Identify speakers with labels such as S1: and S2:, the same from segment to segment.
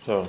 S1: So.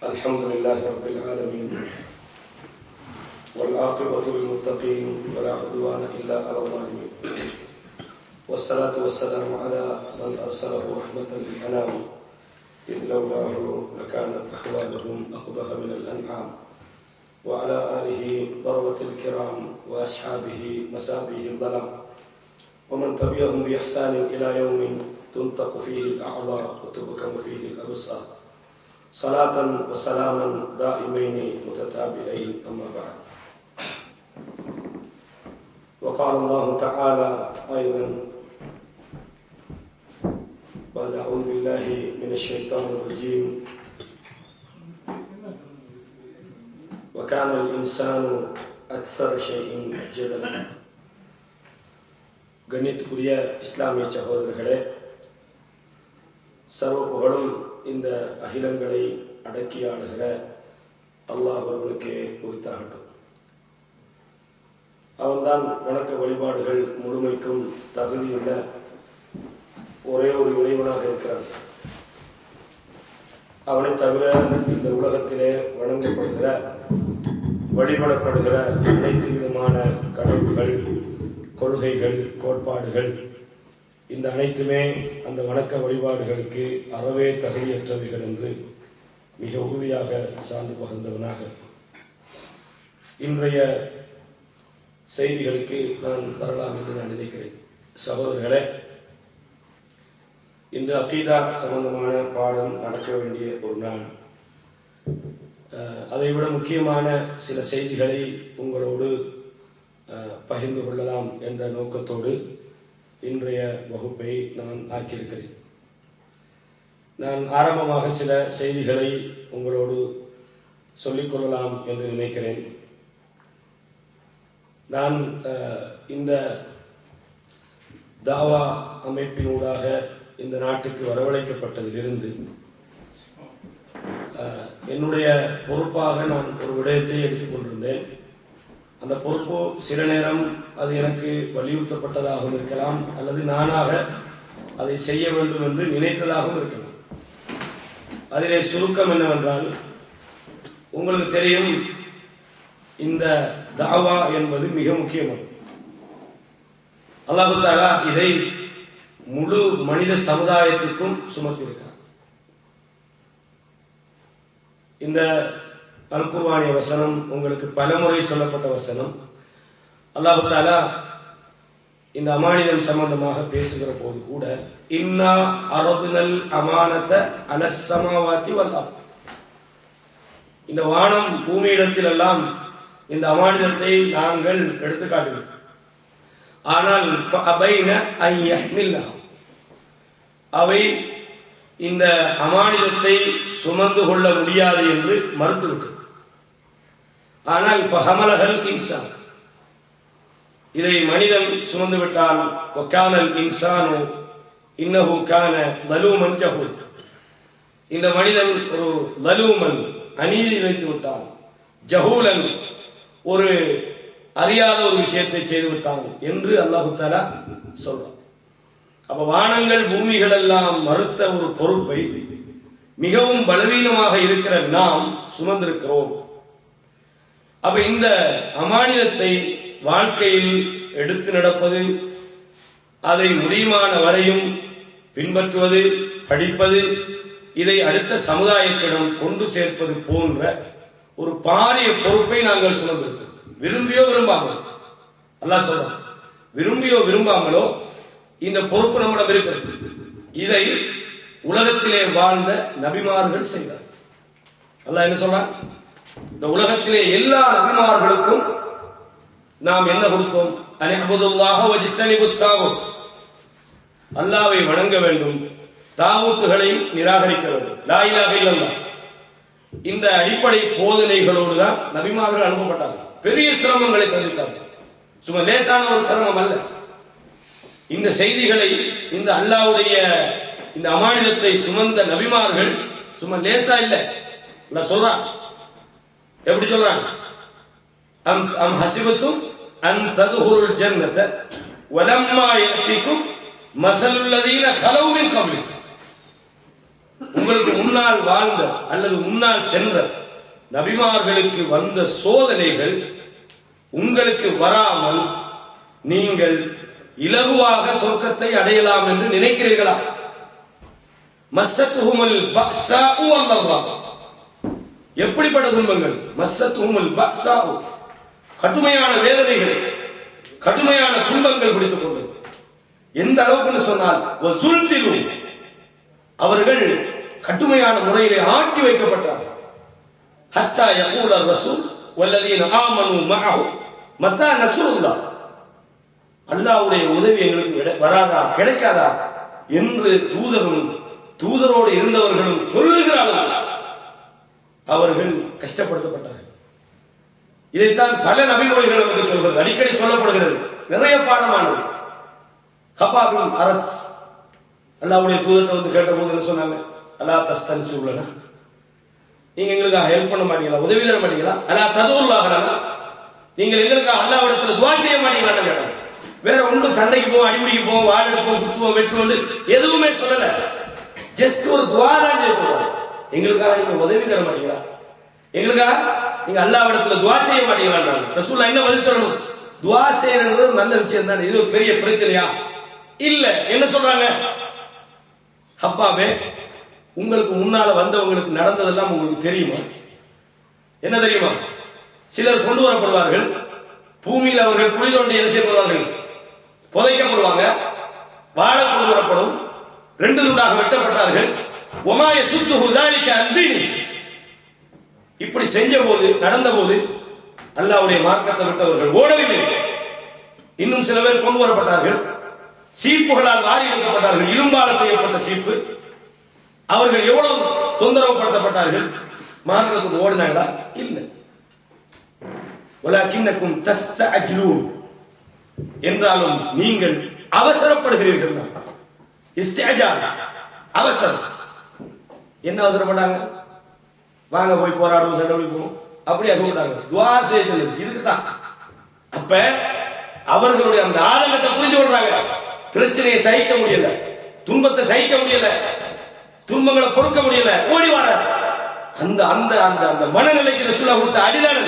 S2: الحمد لله رب العالمين والعاقبة للمتقين ولا عدوان إلا على الظالمين والصلاة والسلام على من أرسله رحمة للأنام إذ لولاه لكانت أحوالهم أقبح من الأنعام وعلى آله بررة الكرام وأصحابه مسابيه الظلام ومن تبعهم بإحسان إلى يوم تنطق فيه الأعضاء وتبكم فيه الأبصار صلاة وسلاما دائمين متتابعين أما بعد. وقال الله تعالى أيضا بعد أعوذ بالله من الشيطان الرجيم وكان الإنسان أكثر شيء جدلا. கண்ணியத்துக்குரிய இஸ்லாமிய சகோதரர்களே, சர்வ புகழும் இந்த அகிலங்களை அடக்கி ஆளுகிற அல்லாஹ் ஒருவனுக்கே உரித்தாகட்டும். அவன்தான் வணக்க வழிபாடுகள் முழுமைக்கும் தகுதியுள்ள ஒரே ஒரு இறைவனாக இருக்கிறான். அவனை தவிர இந்த உலகத்திலே வணங்கப்படுகிற வழிபடப்படுகிற அனைத்து விதமான கடவுள்கள், கொள்கைகள், கோட்பாடுகள், இந்த அனைத்துமே அந்த வணக்க வழிபாடுகளுக்கு அறவே தகுதியற்றவைகள் என்று மிக உறுதியாக சார்ந்து பகிர்ந்தவனாக இன்றைய செய்திகளுக்கு நான் வரலாம் என்று நான் நினைக்கிறேன். சகோதரர்களே, இன்று அகீதா சம்பந்தமான பாடம் நடக்க வேண்டிய ஒரு நாள். அதைவிட முக்கியமான சில செய்திகளை உங்களோடு பகிர்ந்து கொள்ளலாம் என்ற நோக்கத்தோடு இன்றைய வகுப்பை நான் ஆக்கியிருக்கிறேன். நான் ஆரம்பமாக சில செய்திகளை உங்களோடு சொல்லிக்கொள்ளலாம் என்று நினைக்கிறேன். நான் இந்த தாவா அமைப்பினூடாக இந்த நாட்டுக்கு வரவழைக்கப்பட்டதிலிருந்து என்னுடைய பொறுப்பாக நான் ஒரு விடயத்தை எடுத்துக்கொண்டிருந்தேன். அந்த பொறுப்பு சில நேரம் அது எனக்கு வலியுறுத்தப்பட்டதாகவும் இருக்கலாம், அல்லது நானாக அதை செய்ய வேண்டும் என்று நினைத்ததாகவும் இருக்கலாம். அதிலே சுருக்கம் என்னவென்றால், உங்களுக்கு தெரியும், இந்த தாவா என்பது மிக முக்கியமானது. அல்லாஹ் தஆலா இதை முழு மனித சமுதாயத்திற்கும் சுமத்தியிருக்கிறார். இந்த அல் குர்ஆனிய வசனம் உங்களுக்கு பலமுறை சொல்லப்பட்ட வசனம். அல்லாஹ் தஆலா இந்த அமானிதம் சம்பந்தமாக பேசுகிற போது கூட இன்னா அரதுனல் அமானத அலஸ் ஸமாவாதி வல் அர்த், இந்த வானம் பூமியிடத்தில் எல்லாம் இந்த அமானிதத்தை நாங்கள் எடுத்து காட்டினோம். ஆனால் ஃபஅபைன அன் யஹ்மில்னஹா, அவை இந்த அமானிதத்தை சுமந்து கொள்ள முடியாது என்று மறுத்துவிட்டது. ஆனால் ஃபஹமலஹல் இன்சான், இதை மனிதன் சுமந்து விட்டான். வகானல் இன்சானு இன்னஹு கான லலூமன் ஜஹூல், இந்த மனிதன் ஒரு லலூமன், அநீதி வைத்து விட்டான், ஜஹூலன், ஒரு அறியாத ஒரு விஷயத்தை செய்து விட்டான் என்று அல்லாஹ் தஆலா சொல்றான். அப்ப வானங்கள் பூமிகள் எல்லாம் மறுத்த ஒரு பொறுப்பை மிகவும் பலவீனமாக இருக்கிற நாம் சுமந்திருக்கிறோம். அப்ப இந்த அமானிதத்தை வாழ்க்கையில் எடுத்து நடப்பது, அதை முடியுமான வரையும் பின்பற்றுவது, படிப்பது, இதை அடுத்த சமுதாயத்திடம் கொண்டு சேர்ப்பது போன்ற ஒரு பாரிய பொறுப்பை நாங்கள் சுமந்திருக்கிறோம். விரும்பியோ விரும்பாமலோ, அல்லாஹ் சொல்றான், விரும்பியோ விரும்பாமலோ இந்த பொறுப்பு நம்மிடம் இருக்கிறது. இதை உலகத்திலே வாழ்ந்த நபிமார்கள் செய்தார். அல்லாஹ் என்ன சொல்றான்? இந்த உலகத்திலே எல்லா நபிமார்களுக்கும் நாம் என்ன கொடுத்தோம்? அனிஅ்புதுல்லாஹ வஜ்தனிபுத் தாகூத், அல்லாஹ்வை வணங்க வேண்டும், தாகூத்துகளை நிராகரிக்க வேண்டும். லா இலாஹ இல்லல்லாஹ். இந்த அடிப்படை போதனைகளோடு தான் நபிமார்கள் அனுப்பப்பட்டார்கள். பெரிய சிரமங்களை சந்தித்தார்கள். சும்மா லேசான ஒரு சிரமம் அல்ல. இந்த செய்திகளை, இந்த அல்லாஹ்வுடைய இந்த அமானிதத்தை சுமந்த நபிமார்கள் சும்மா லேசா இல்ல. அல்லாஹ் சொல்றான், எப்படி சொல்றாங்க? அம் ஹஸிபத்தும் அன் ததுஹுலுல் ஜன்னத வலம்மா யஅதிகும் மஸலுல் லதீன ஹலவ் மின் கப்லிக்கும். உங்களுக்கு முன்னால் வாழ்ந்த அல்லது முன்னால் சென்ற நபிமார்களுக்கு வந்த சோதனைகள் உங்களுக்கு வராமல் நீங்கள் இலகுவாக சொர்க்கத்தை அடையலாம் என்று நினைக்கிறீர்களா? மஸ்ஸத்துஹுமுல் பஅஸாஉ வல்லர்ரா. எப்படிப்பட்ட துன்பங்கள்? மஸ்ஸத்துஹுமுல் பஅஸாஉ, கடுமையான வேதனைகள், கடுமையான துன்பங்கள் பிடித்துக் கொண்டது. எந்த அளவுக்கு சொன்னால் வஸுல்சிலு, அவர்கள் கடுமையான முறையிலே ஆட்டி வைக்கப்பட்டார்கள். ஹத்தா யகூல ரசூல் வல்லதீன ஆமனு மஅஹு மத்தா நஸ்ருல்லாஹ். அல்லாஹ்வுடைய உதவி எங்களுக்கு வராதா, கிடைக்காதா என்று தூதரோடு இருந்தவர்களும் சொல்லுகிறார்கள். அவர்கள் கஷ்டப்படுத்தப்பட்டார்கள். இதைத்தான் பல நபிமொழிகள் நமக்கு சொல்கிறது, அடிக்கடி சொல்லப்படுகிறது, நிறைய பாடமானது. கபாபின் அரத், அல்லாஹ்வுடைய தூதர்கிட்ட வந்து கேட்ட போது என்ன சொன்னாங்க? அல்லா தஸ்தன்சுலனா, நீங்க எங்களுக்கு ஹெல்ப் பண்ண மாட்டீங்களா, உதவி தர மாட்டீங்களா? அல்லா ததுல்லாஹனா, நீங்கள் எங்களுக்காக அல்லாஹ்விடத்துல துஆ செய்ய மாட்டீங்களான்னு கேட்டாங்க. வேற ஒன்றும் சண்டைக்கு போவோம், அடிப்படிக்கு போவோம், வாள் எடுப்போம், குத்துவோம், வெட்டுவோம் எதுவுமே சொல்லல. ஜஸ்ட் ஒரு துஆ தான் சொல்றாங்க. எங்களுக்காக நீங்க உதவி தர மாட்டீங்களா, எங்களுக்காக நீங்க அல்லாஹ்விடத்துல துஆ செய்ய மாட்டீங்களான்றாங்க. ரசூலுல்லாஹ் என்ன பதில் சொல்லணும்? துஆ செய்யறது ஒரு நல்ல விஷயம் தானே, இது ஒரு பெரிய பிரச்சனையா? இல்ல. என்ன சொல்றாங்க? ஹப்பாபே, உங்களுக்கு முன்னால வந்தவங்களுக்கு நடந்ததெல்லாம் உங்களுக்கு தெரியுமா? என்ன தெரியுமா? சிலர் கொண்டு வரப்படுவார்கள், பூமியில் அவர்கள் குழி தோண்டி என்ன செய்யப்படுவார்கள்? புதைக்கப்படுவாங்க. வாழை கொண்டு வரப்படும், 2 துண்டாக வெட்டப்பட்டார்கள். ஒமாய சுத்துஹு ذلك அன்தீனி. இப்படி செஞ்ச போது, நடந்த போது அல்லாஹ்வுடைய மார்க்கத்தை விட்டவர்கள் ஓடவில்லை. இன்னும் சில பேர் கொண்டு வரப்பட்டார்கள், சீப்புகளால் வாரி எடுக்கப்பட்டார்கள், இரும்பால செய்யப்பட்ட சீப்பு. அவர்கள் எவ்வளவு தொந்தரவுப்படுத்தப்பட்டார்கள், மார்க்கத்துக்கு ஓடினாங்களா? இல்லை. வலக்கின்னக்கும் தஸ்தஅஜ்லூன், என்றாலும் நீங்கள் அவசரப்படுகிறீர்கள். இஸ்திஅஜால், அவசரம். என்ன அவசரப்பட்டாங்க? வாங்க போய் போராடுவோம், சண்டை போவோம், அப்படி அகப்பட்டாங்க. துஆ செய்ய சொல்லுது, இதுக்கு தான். அப்ப அவர்களுடைய அந்த ஆதங்கத்தை புரிஞ்சு கொள்றாங்க. பிரச்சனையை சகிக்க முடியல, துன்பத்தை சகிக்க முடியல, துன்பங்களை பொறுக்க முடியல, ஓடி வர அந்த அந்த அந்த அந்த மனநிலைக்கு ரசூலுல்லாஹ் கொடுத்த அடிதான்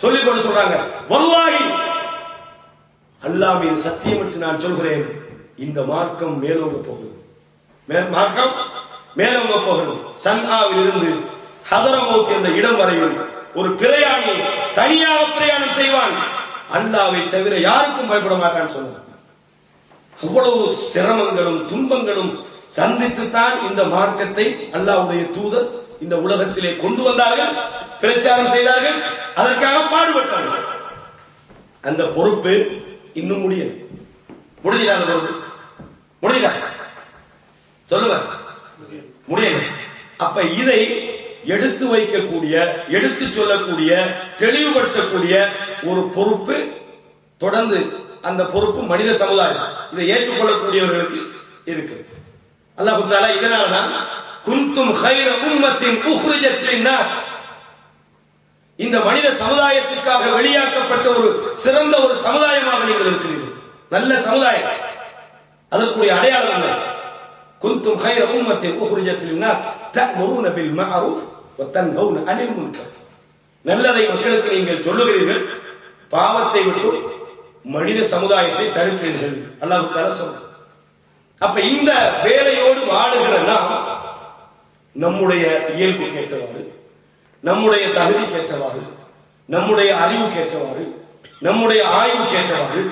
S2: சொல்லி கொண்டு சொல்றாங்க, வல்லாஹி, அல்லாஹ் மீது சத்தியமிட்டு நான் சொல்கிறேன், இந்த மார்க்கம் மேலோங்க போகிறது, மார்க்கம் மேலோங்க போகிறது. சன்ஆவில் இருந்து ஹதரமௌத் என்ற இடம் வரையில் ஒரு பிரயாணி தனியாக பிரயாணம் செய்வான், அல்லாஹ்வை தவிர யாருக்கும் பயப்பட மாட்டான்னு சொன்னார். அவ்வளவு சிரமங்களும் துன்பங்களும் சந்தித்துத்தான் இந்த மார்க்கத்தை அல்லாஹ்வுடைய தூதர் இந்த உலகத்திலே கொண்டு வந்தார்கள், பிரச்சாரம் செய்தார்கள், அதற்காக பாடுபட்டார்கள். அந்த பொறுப்பு இன்னும் முடியல. முடியல, பொறுப்பு முடியல, சொல்லுங்க, முடியல. அப்ப இதை எடுத்து வைக்கக்கூடிய, எடுத்து சொல்லக்கூடிய, தெளிவுபடுத்தக்கூடிய ஒரு பொறுப்பு தொடர்ந்து, அந்த பொறுப்பு மனித சமுதாயம், இதை ஏற்றுக்கொள்ளக்கூடியவர்களுக்கு இருக்கு. அல்லாஹ் தஆலா இதனாலதான் குன்தும் கைர உம்மத்தின் உக்ரிஜத் லின்னாஸ், இந்த மனித சமுதாயத்திற்காக வெளியாக்கப்பட்ட ஒரு சிறந்த ஒரு சமுதாயமாக நீங்கள் இருக்கிறீர்கள், நல்ல சமுதாயம். அதற்குரிய அடையாளம் என்ன? குன்தும் கைர உம்மத்தின் உக்ரிஜத் லின்னாஸ் தஅமுரூன பில் மஅரூஃப் வ தன்ஹவுன அனில் முன்கர். நல்லதை மக்களுக்கு நீங்கள் சொல்லுகிறீர்கள், பாவத்தை விட்டு மனித சமுதாயத்தை தடுக்கிறீர்கள். அல்லாஹ் தஆலா சொல்றார். அப்ப இந்த வேலையோடு வாழுகிற நாம் நம்முடைய இயல்பு கேட்டவாறு, நம்முடைய தகுதி கேட்டவாறு, நம்முடைய அறிவு கேட்டவாறு, நம்முடைய ஆய்வு கேட்டவாறு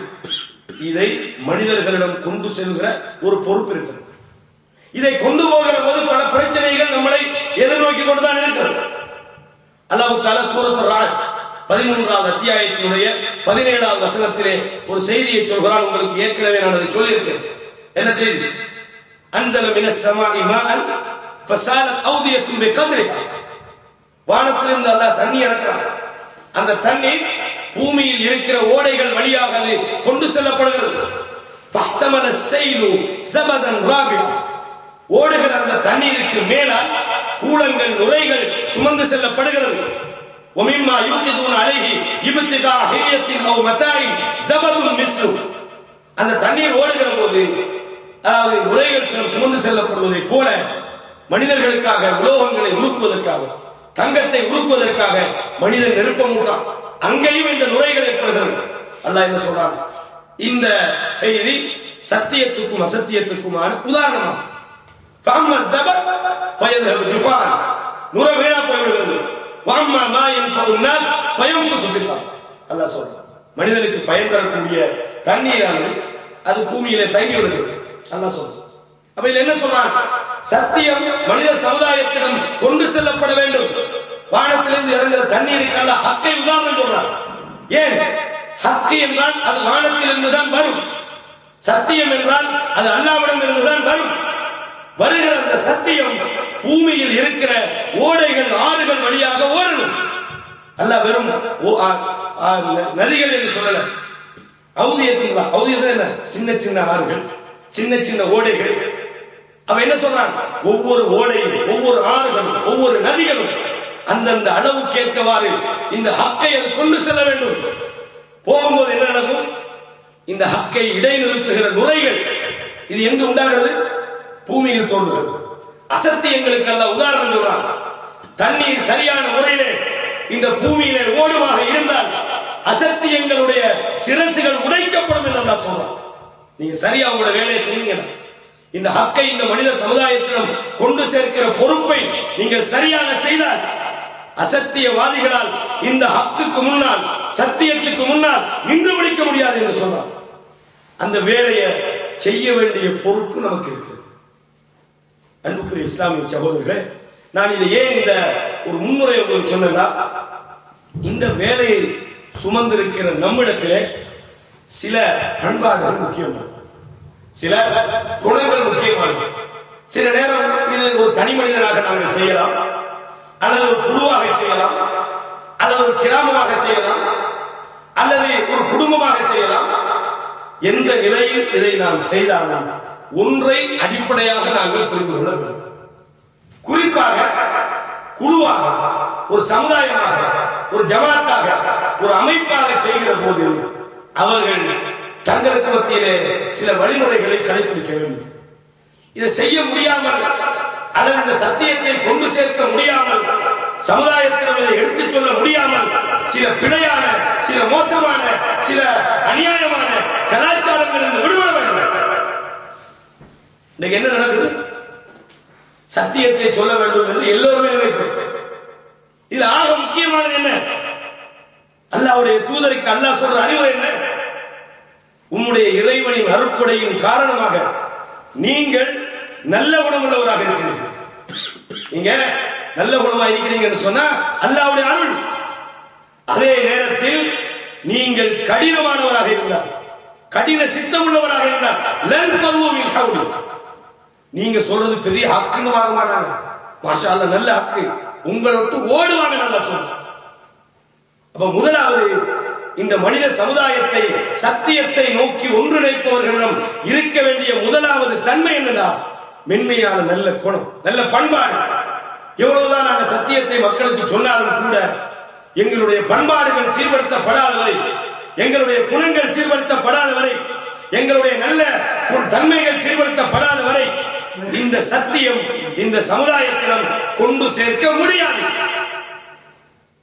S2: இதை மனிதர்களிடம் கொண்டு செல்கிற ஒரு பொறுப்பு இருக்கிறது. இதை கொண்டு போகிற போது பல பிரச்சனைகள் நம்மளை எதிர்நோக்கி கொண்டுதான் இருக்கிறது. அல்லாஹ் தஆலா சூரத்துர் ரஅத் 13வது அத்தியாயத்தினுடைய 17வது வசனத்திலே ஒரு செய்தியை சொல்கிறான். உங்களுக்கு ஏற்கனவே நான் அதை சொல்லியிருக்கேன். என்ன செய்தி? அன்ஸல மினஸ் ஸமாஇ மாஅன் ஃபஸாலத் அவ்தியத்துன் பிகத்ரிஹா. வானத்திலிருந்து அல்லாஹ் தண்ணி இறக்குறான். அந்த தண்ணீர் பூமியில் இருக்கிற ஓடைகள் வழியாக அது கொண்டு செல்லப்படுகிறது. ஃபஹ்தமல ஸைலு ஸபதன் ராபியா. ஓடுகிற அந்த தண்ணீருக்கு மேலால் கூலங்கள் நுரைகள் சுமந்து செல்லப்படுகிறது. ومما يوقدون عليه ابتغاء حلية او متاع زبد مثله. அந்த தண்ணீர் ஓடுகிற போது அதாவது நுரைகள் சுமந்து செல்லப்படுவதை போல மனிதர்களுக்காக உலோகங்களை உருக்குவதற்காக தங்கத்தை உருக்குவதற்காக மனிதன் நெருப்பமுற்றான். அங்கேயும் இந்த நுரைகள் ஏற்படுகிறது. அல்லாஹ் என்ன சொல்றான்? இந்த செய்தி சத்தியத்துக்கும் அசத்தியத்துக்குமான உதாரணம். فَأَمَّا الزَّبَدُ فَيَذْهَبُ جُفَاءً. நுரை வீணா போய்விடுகிறது. وَأَمَّا مَا يَنْفَعُ النَّاسَ فَيَمْكُثُ فِي الْأَرْضِ. அல்லாஹ் சொல்றான், மனிதனுக்கு பயன் தரக்கூடிய தண்ணீரானது அது பூமியிலே தங்கி விடுகிறது. அல்லாஹ் சொல்றான். அப்ப இதுல என்ன சொல்றான்? சத்தியம் மனித சமுதாயத்திடம் கொண்டு செல்லப்பட வேண்டும். வானத்திலிருந்து இறங்குற தண்ணீருக்கு அல்லாஹ் ஹக்கை உதாரணம் சொல்றான். ஏன்? ஹக்கு என்றால் அது வானத்திலிருந்து தான் வரும். சத்தியம் என்றால் அது அல்லாஹ்விடம் இருந்து தான் வரும். வருகிற அந்த சத்தியம் பூமியில் இருக்கிற ஓடைகள் ஆறுகள் வழியாக ஓடணும். அல்லாஹ் வெறும் நதிகள் என்று சொல்லல. அவுதியத்து என்ன? சின்ன சின்ன ஆறுகள், சின்ன சின்ன ஓடைகள். அவ என்ன சொல்றான்? ஒவ்வொரு ஓடையும் ஒவ்வொரு ஆறுகளும் ஒவ்வொரு நதிகளும் அந்தந்த அளவுக்கு ஏற்றவாறு இந்த ஹக்கை அது கொண்டு செல்ல வேண்டும். போகும்போது என்ன நடக்கும்? இந்த ஹக்கை இடைநிறுத்துகிற நுரைகள் இது எங்கு உண்டாகிறது? பூமியில் தோன்றுகிறது. அசத்தியங்களுக்கு அல்ல உதாரணம் சொல்றான். தண்ணீர் சரியான முறையிலே இந்த பூமியிலே ஓடுமாக இருந்தால் அசத்தியங்களுடைய சிரசுகள் உடைக்கப்படும் என்று அல்லாஹ் சொல்றான். நீங்க சரியா உங்களோட வேலையை செய்யுங்க. இந்த ஹக்கை இந்த மனித சமுதாயத்திடம் கொண்டு சேர்க்கிற பொறுப்பை நீங்கள் சரியாக செய்தால் அசத்தியவாதிகளால் இந்த ஹக்குக்கு முன்னால் சத்தியத்துக்கு முன்னால் நின்று பிடிக்க முடியாது என்று சொன்னார். அந்த வேலையை செய்ய வேண்டிய பொறுப்பு நமக்கு இருக்கிறது. அன்புக்குரிய இஸ்லாமிய சகோதரர்களே, நான் இதை ஏன் இந்த ஒரு முன்னுரை உங்களுக்கு சொன்னா, இந்த வேலையை சுமந்திருக்கிற நம்மிடத்திலே சில பண்பாடுகள் முக்கியமானது, சில குணங்கள் முக்கியமானது. சில நேரம் இது ஒரு தனி மனிதனாக நாங்கள் செய்யலாம், அல்லது ஒரு குழுவாக செய்யலாம், அல்லது ஒரு கிராமமாக செய்யலாம், அல்லது ஒரு குடும்பமாக செய்யலாம். எந்த நிலையில் இதை நாம் செய்தாலும் ஒன்றை அடிப்படையாக நாங்கள் புரிந்து கொள்ள வேண்டும். குறிப்பாக குழுவாக, ஒரு சமுதாயமாக, ஒரு ஜமாத்தாக, ஒரு அமைப்பாக செய்கிற போது அவர்கள் தங்களுக்கு மத்தியிலே சில வழிமுறைகளை கடைபிடிக்க வேண்டும். இதை செய்ய முடியாமல் அல்லது இந்த சத்தியத்தை கொண்டு சேர்க்க முடியாமல் சமுதாயத்திடம் இதை எடுத்துச் சொல்ல முடியாமல் சில பிழையான, சில மோசமான, சில அநியாயமான கலாச்சாரங்கள் விடுபட வேண்டும். இன்னைக்கு என்ன நடக்குது? சத்தியத்தை சொல்ல வேண்டும் என்று எல்லோருமே நினைக்கிறோம். இது ஆக முக்கியமானது என்ன? அல்லாஹ்வுடைய தூதருக்கு அல்லாஹ் சொல்ற அறிவுரை என்ன? உம்முடைய இறைவனின் அருட்கொடையின் காரணமாக நீங்கள் நல்ல குணமுள்ளவராக இருக்கிறீர்கள். நீங்க நல்ல குணமா இருக்கிறீங்கன்னு சொன்னா அல்லாஹ்வுடைய அருள். அதே நேரத்தில் நீங்கள் கடினமானவராக இருந்தால், கடின சித்தம் உள்ளவராக இருந்தால் லன் ஃபல்லு மின் ஹவுலி, நீங்க சொல்றது பெரிய ஹக்குன்னு வாங்க மாட்டாங்க. மாஷா அல்லாஹ் நல்ல ஹக்கு, உங்களை விட்டு ஓடுவாங்க. நல்லா சொல்ற. அப்ப முதலாவது இந்த மனித சமுதாயத்தை சத்தியத்தை நோக்கி ஒன்றிணைப்பவர்களிடம் இருக்க வேண்டிய முதலாவது தன்மை என்னடா? மென்மையான நல்ல குணம், நல்ல பண்பாடு. எவ்வளவுதான் நாங்கள் சத்தியத்தை மக்களுக்கு சொன்னாலும் கூட எங்களுடைய பண்பாடுகள் சீர்படுத்தப்படாத வரை, எங்களுடைய குணங்கள் சீர்படுத்தப்படாத வரை, எங்களுடைய நல்ல தன்மைகள் சீர்படுத்தப்படாத வரை இந்த சத்தியம் இந்த சமுதாயத்திடம் கொண்டு சேர்க்க முடியாது.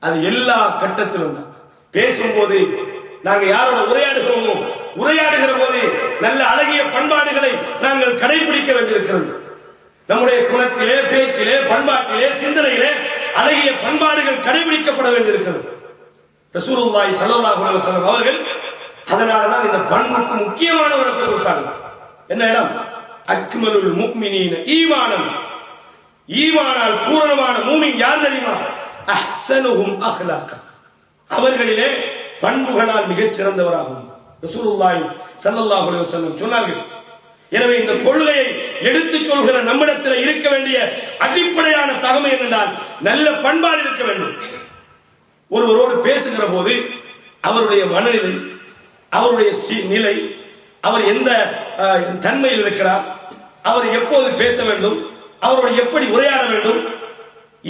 S2: அது எல்லா கட்டத்திலும் தான். பேசும்போது நாங்கள் யாரோட உரையாடுகிறோமோ, உரையாடுகிற போது நல்ல அழகிய பண்பாடுகளை நாங்கள் கடைபிடிக்க வேண்டியிருக்கிறது. நம்முடைய குணத்திலே, பேச்சிலே, பண்பாட்டிலே, சிந்தனையிலே அழகிய பண்பாடுகள் கடைபிடிக்கப்பட வேண்டியிருக்கிறது. ரசூலுல்லாஹி ஸல்லல்லாஹு அலைஹி வஸல்லம் அவர்கள் அதனாலதான் இந்த பண்புக்கு முக்கியமான இடத்தை கொடுத்தாங்க. என்ன இடம்? அக்மலுல் முஃமினீன ஈமானம், ஈமானால் பூரணமான மூமின் யார் தெரியுமா? அஹ்ஸனுஹும் அக்லாக, அவர்களிலே பண்புகளால் மிகச் சிறந்தவராகும் ரசூலுல்லாஹி ஸல்லல்லாஹு அலைஹி வஸல்லம் சொன்னார்கள். எனவே இந்த கொள்கையை எடுத்துச் சொல்கிற நம்மிடத்தில் இருக்க வேண்டிய அடிப்படையான தகமை என்னென்றால் நல்ல பண்பாடு இருக்க வேண்டும். ஒருவரோடு பேசுகிற போது அவருடைய மனநிலை, அவருடைய நிலை, அவர் எந்த தன்மையில் இருக்கிறார், அவர் எப்போது பேச வேண்டும், அவரோடு எப்படி உரையாட வேண்டும்,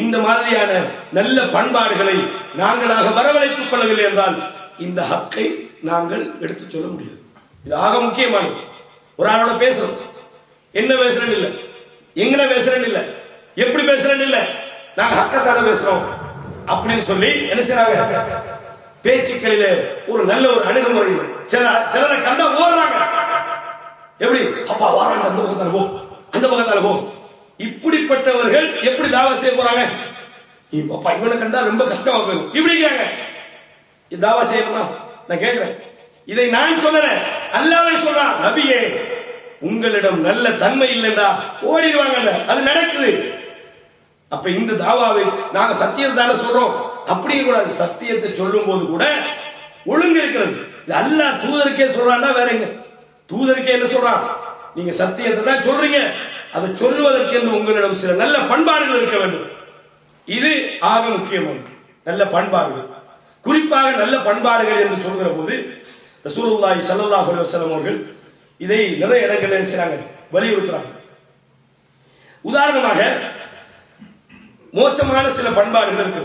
S2: இந்த மாதிரியான நல்ல பண்பாடுகளை நாங்களாக வரவழைத்துக் கொள்ளவில்லை என்றால் இந்த ஹக்கை நாங்கள் எடுத்துச் சொல்ல முடியாது. இது ஆக முக்கியமானது. ஒரு ஆளோட பேசுறோம், என்ன பேசுறேன்னு இல்லை, எங்கன பேசுறேன்னு இல்லை, எப்படி பேசுறேன்னு இல்லை, நாங்க ஹக்கத்தான பேசுறோம் அப்படின்னு சொல்லி என்ன செய்றாங்க, பேச்சுக்களிலே ஒரு நல்ல ஒரு அணுகுமுறை இல்லை. சிலரை கண்டா ஓடுறாங்க, எப்படி அப்பா வாராங்க, அந்த பக்கத்தால போ, அந்த பக்கத்தால போ. இப்படிப்பட்டவர்கள் எப்படி தாவா செய்ய போறாங்க? அப்பா இவனை கண்டா ரொம்ப கஷ்டமா போயிடும் இப்படிங்கிறாங்க. தாவா செய்யணுமா? நான் கேட்கிறேன். இதை நான் சொல்லல, அல்லாஹ்வே சொல்றான். நபியே, உங்களிடம் நல்ல தன்மை இல்லைண்டா ஓடிடுவாங்க. அது நடக்குது. அப்ப இந்த தாவாவை நாங்க சத்தியத்தை தானே சொல்றோம் அப்படிங்க கூடாது. சத்தியத்தை சொல்லும் போது கூட ஒழுங்கு இருக்கிறது. இது அல்லாஹ் தூதருக்கே சொல்றான்னா வேற எங்க? தூதருக்கே என்ன சொல்றான்? நீங்க சத்தியத்தை தான் சொல்றீங்க, அதை சொல்லுவதற்கு என்று உங்களிடம் சில நல்ல பண்பாடுகள் இருக்க வேண்டும். இது ஆக முக்கியமானது. நல்ல பண்பாடுகள், குறிப்பாக நல்ல பண்பாடுகள் என்று சொல்கிற போது ரசூலுல்லாஹி ஸல்லல்லாஹு அலைஹி வஸல்லம் அவர்கள் இதை நிறைய இடங்களில் என்ன செய்றாங்க, வலியுறுத்துறாங்க. உதாரணமாக மோசமான சில பண்பாடுகள் இருக்கு.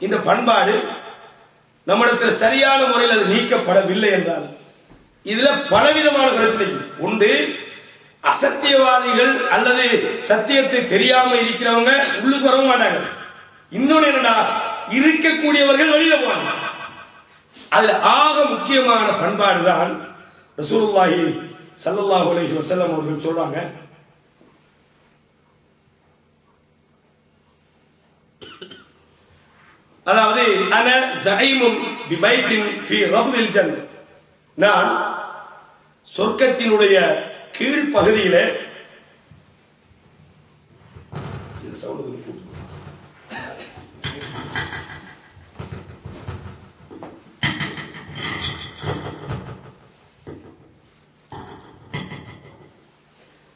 S2: இந்த பண்பாடு நம்மிடத்தில் சரியான முறையில் அது நீக்கப்படவில்லை என்றால் இதுல பலவிதமான பிரச்சனைகள் உண்டு. அசத்தியவாதிகள் அல்லது சத்தியத்தை தெரியாம இருக்கிறவங்க உள்ளுக்கு வரவும் மாட்டாங்க. இன்னொன்னு என்னடா, இருக்கக்கூடியவர்கள் வெளியில போவாங்க. அதுல ஆக முக்கியமான பண்பாடு தான் ரசூலுல்லாஹி ஸல்லல்லாஹு அலைஹி வஸல்லம் அவர்கள் சொல்றாங்க, அதாவது அன ஸஈமுன் பிபைத்தின் ஃபீ ரப்தில் ஜன்ன, நான் சொர்க்கத்தினுடைய கீழ் பகுதியிலே